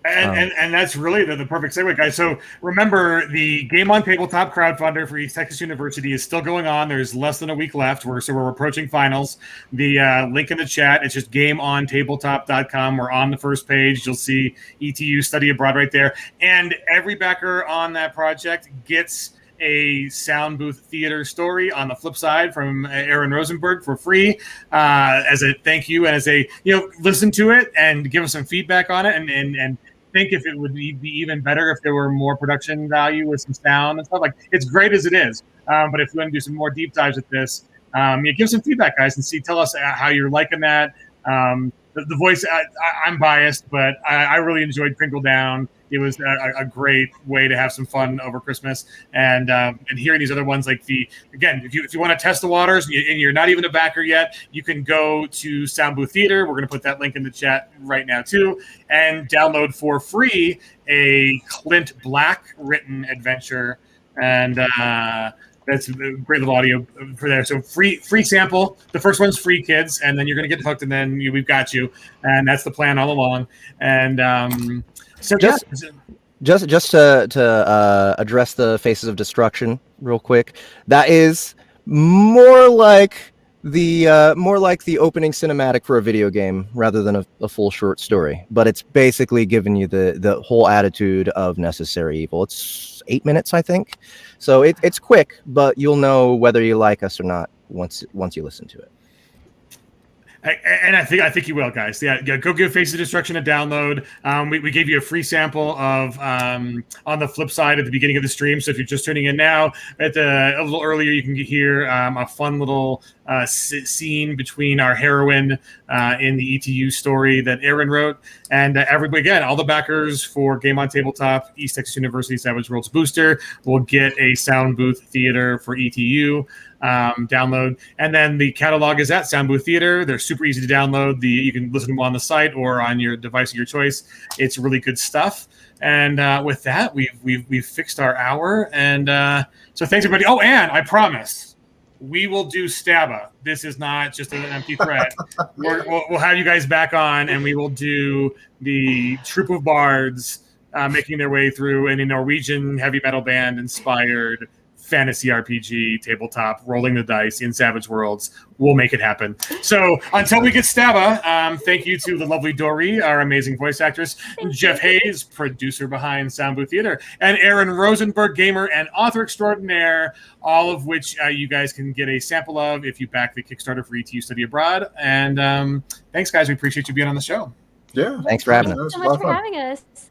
And that's really the perfect segue, guys. So remember, the Game on Tabletop crowdfunder for East Texas University is still going on. There's less than a week left. We're approaching finals. The link in the chat, it's just gameontabletop.com. We're on the first page. You'll see ETU Study Abroad right there. And every backer on that project gets a Sound Booth Theater story on the flip side from Aaron Rosenberg for free as a thank you, and as a, listen to it and give us some feedback on it, and think if it would be even better if there were more production value with some sound and stuff. Like, it's great as it is, but if you want to do some more deep dives at this, give some feedback, guys, and tell us how you're liking that. The voice, I'm biased, but I really enjoyed Crinkle Down. It was a great way to have some fun over Christmas, and hearing these other ones, like if you want to test the waters and you're not even a backer yet, you can go to Sound Booth Theater. We're going to put that link in the chat right now too, and download for free a Clint Black written adventure, and that's a great little audio for there. So free sample. The first one's free, kids, and then you're going to get hooked, and then we've got you, and that's the plan all along. And so just to address the Faces of Destruction real quick, that is more like the opening cinematic for a video game rather than a full short story. But it's basically giving you the whole attitude of Necessary Evil. It's 8 minutes, I think, so it's quick, but you'll know whether you like us or not once you listen to it. And I think you will, guys. Yeah, go give Face of Destruction a download. We gave you a free sample of On the Flip Side at the beginning of the stream. So if you're just tuning in now, a little earlier, you can hear a fun little scene between our heroine in the ETU story that Aaron wrote. And everybody, again, all the backers for Game on Tabletop, East Texas University Savage Worlds Booster will get a Sound Booth Theater for ETU download. And then the catalog is at Sound Booth Theater. They're super easy to download. You can listen to them on the site or on your device of your choice. It's really good stuff. And with that, we've fixed our hour. And so thanks, everybody. Oh, and I promise, we will do Stabba. This is not just an empty threat. We'll have you guys back on, and we will do the Troop of Bards making their way through in a Norwegian heavy metal band inspired fantasy RPG tabletop, rolling the dice in Savage Worlds. We'll make it happen. So until we get Stabba, thank you to the lovely Dory, our amazing voice actress, Jeff Hayes, producer behind Sound Booth Theater, and Aaron Rosenberg, gamer and author extraordinaire, all of which you guys can get a sample of if you back the Kickstarter for ETU Study Abroad. And thanks, guys. We appreciate you being on the show. Yeah. Thanks for having us. That was So a lot much of for fun. having us.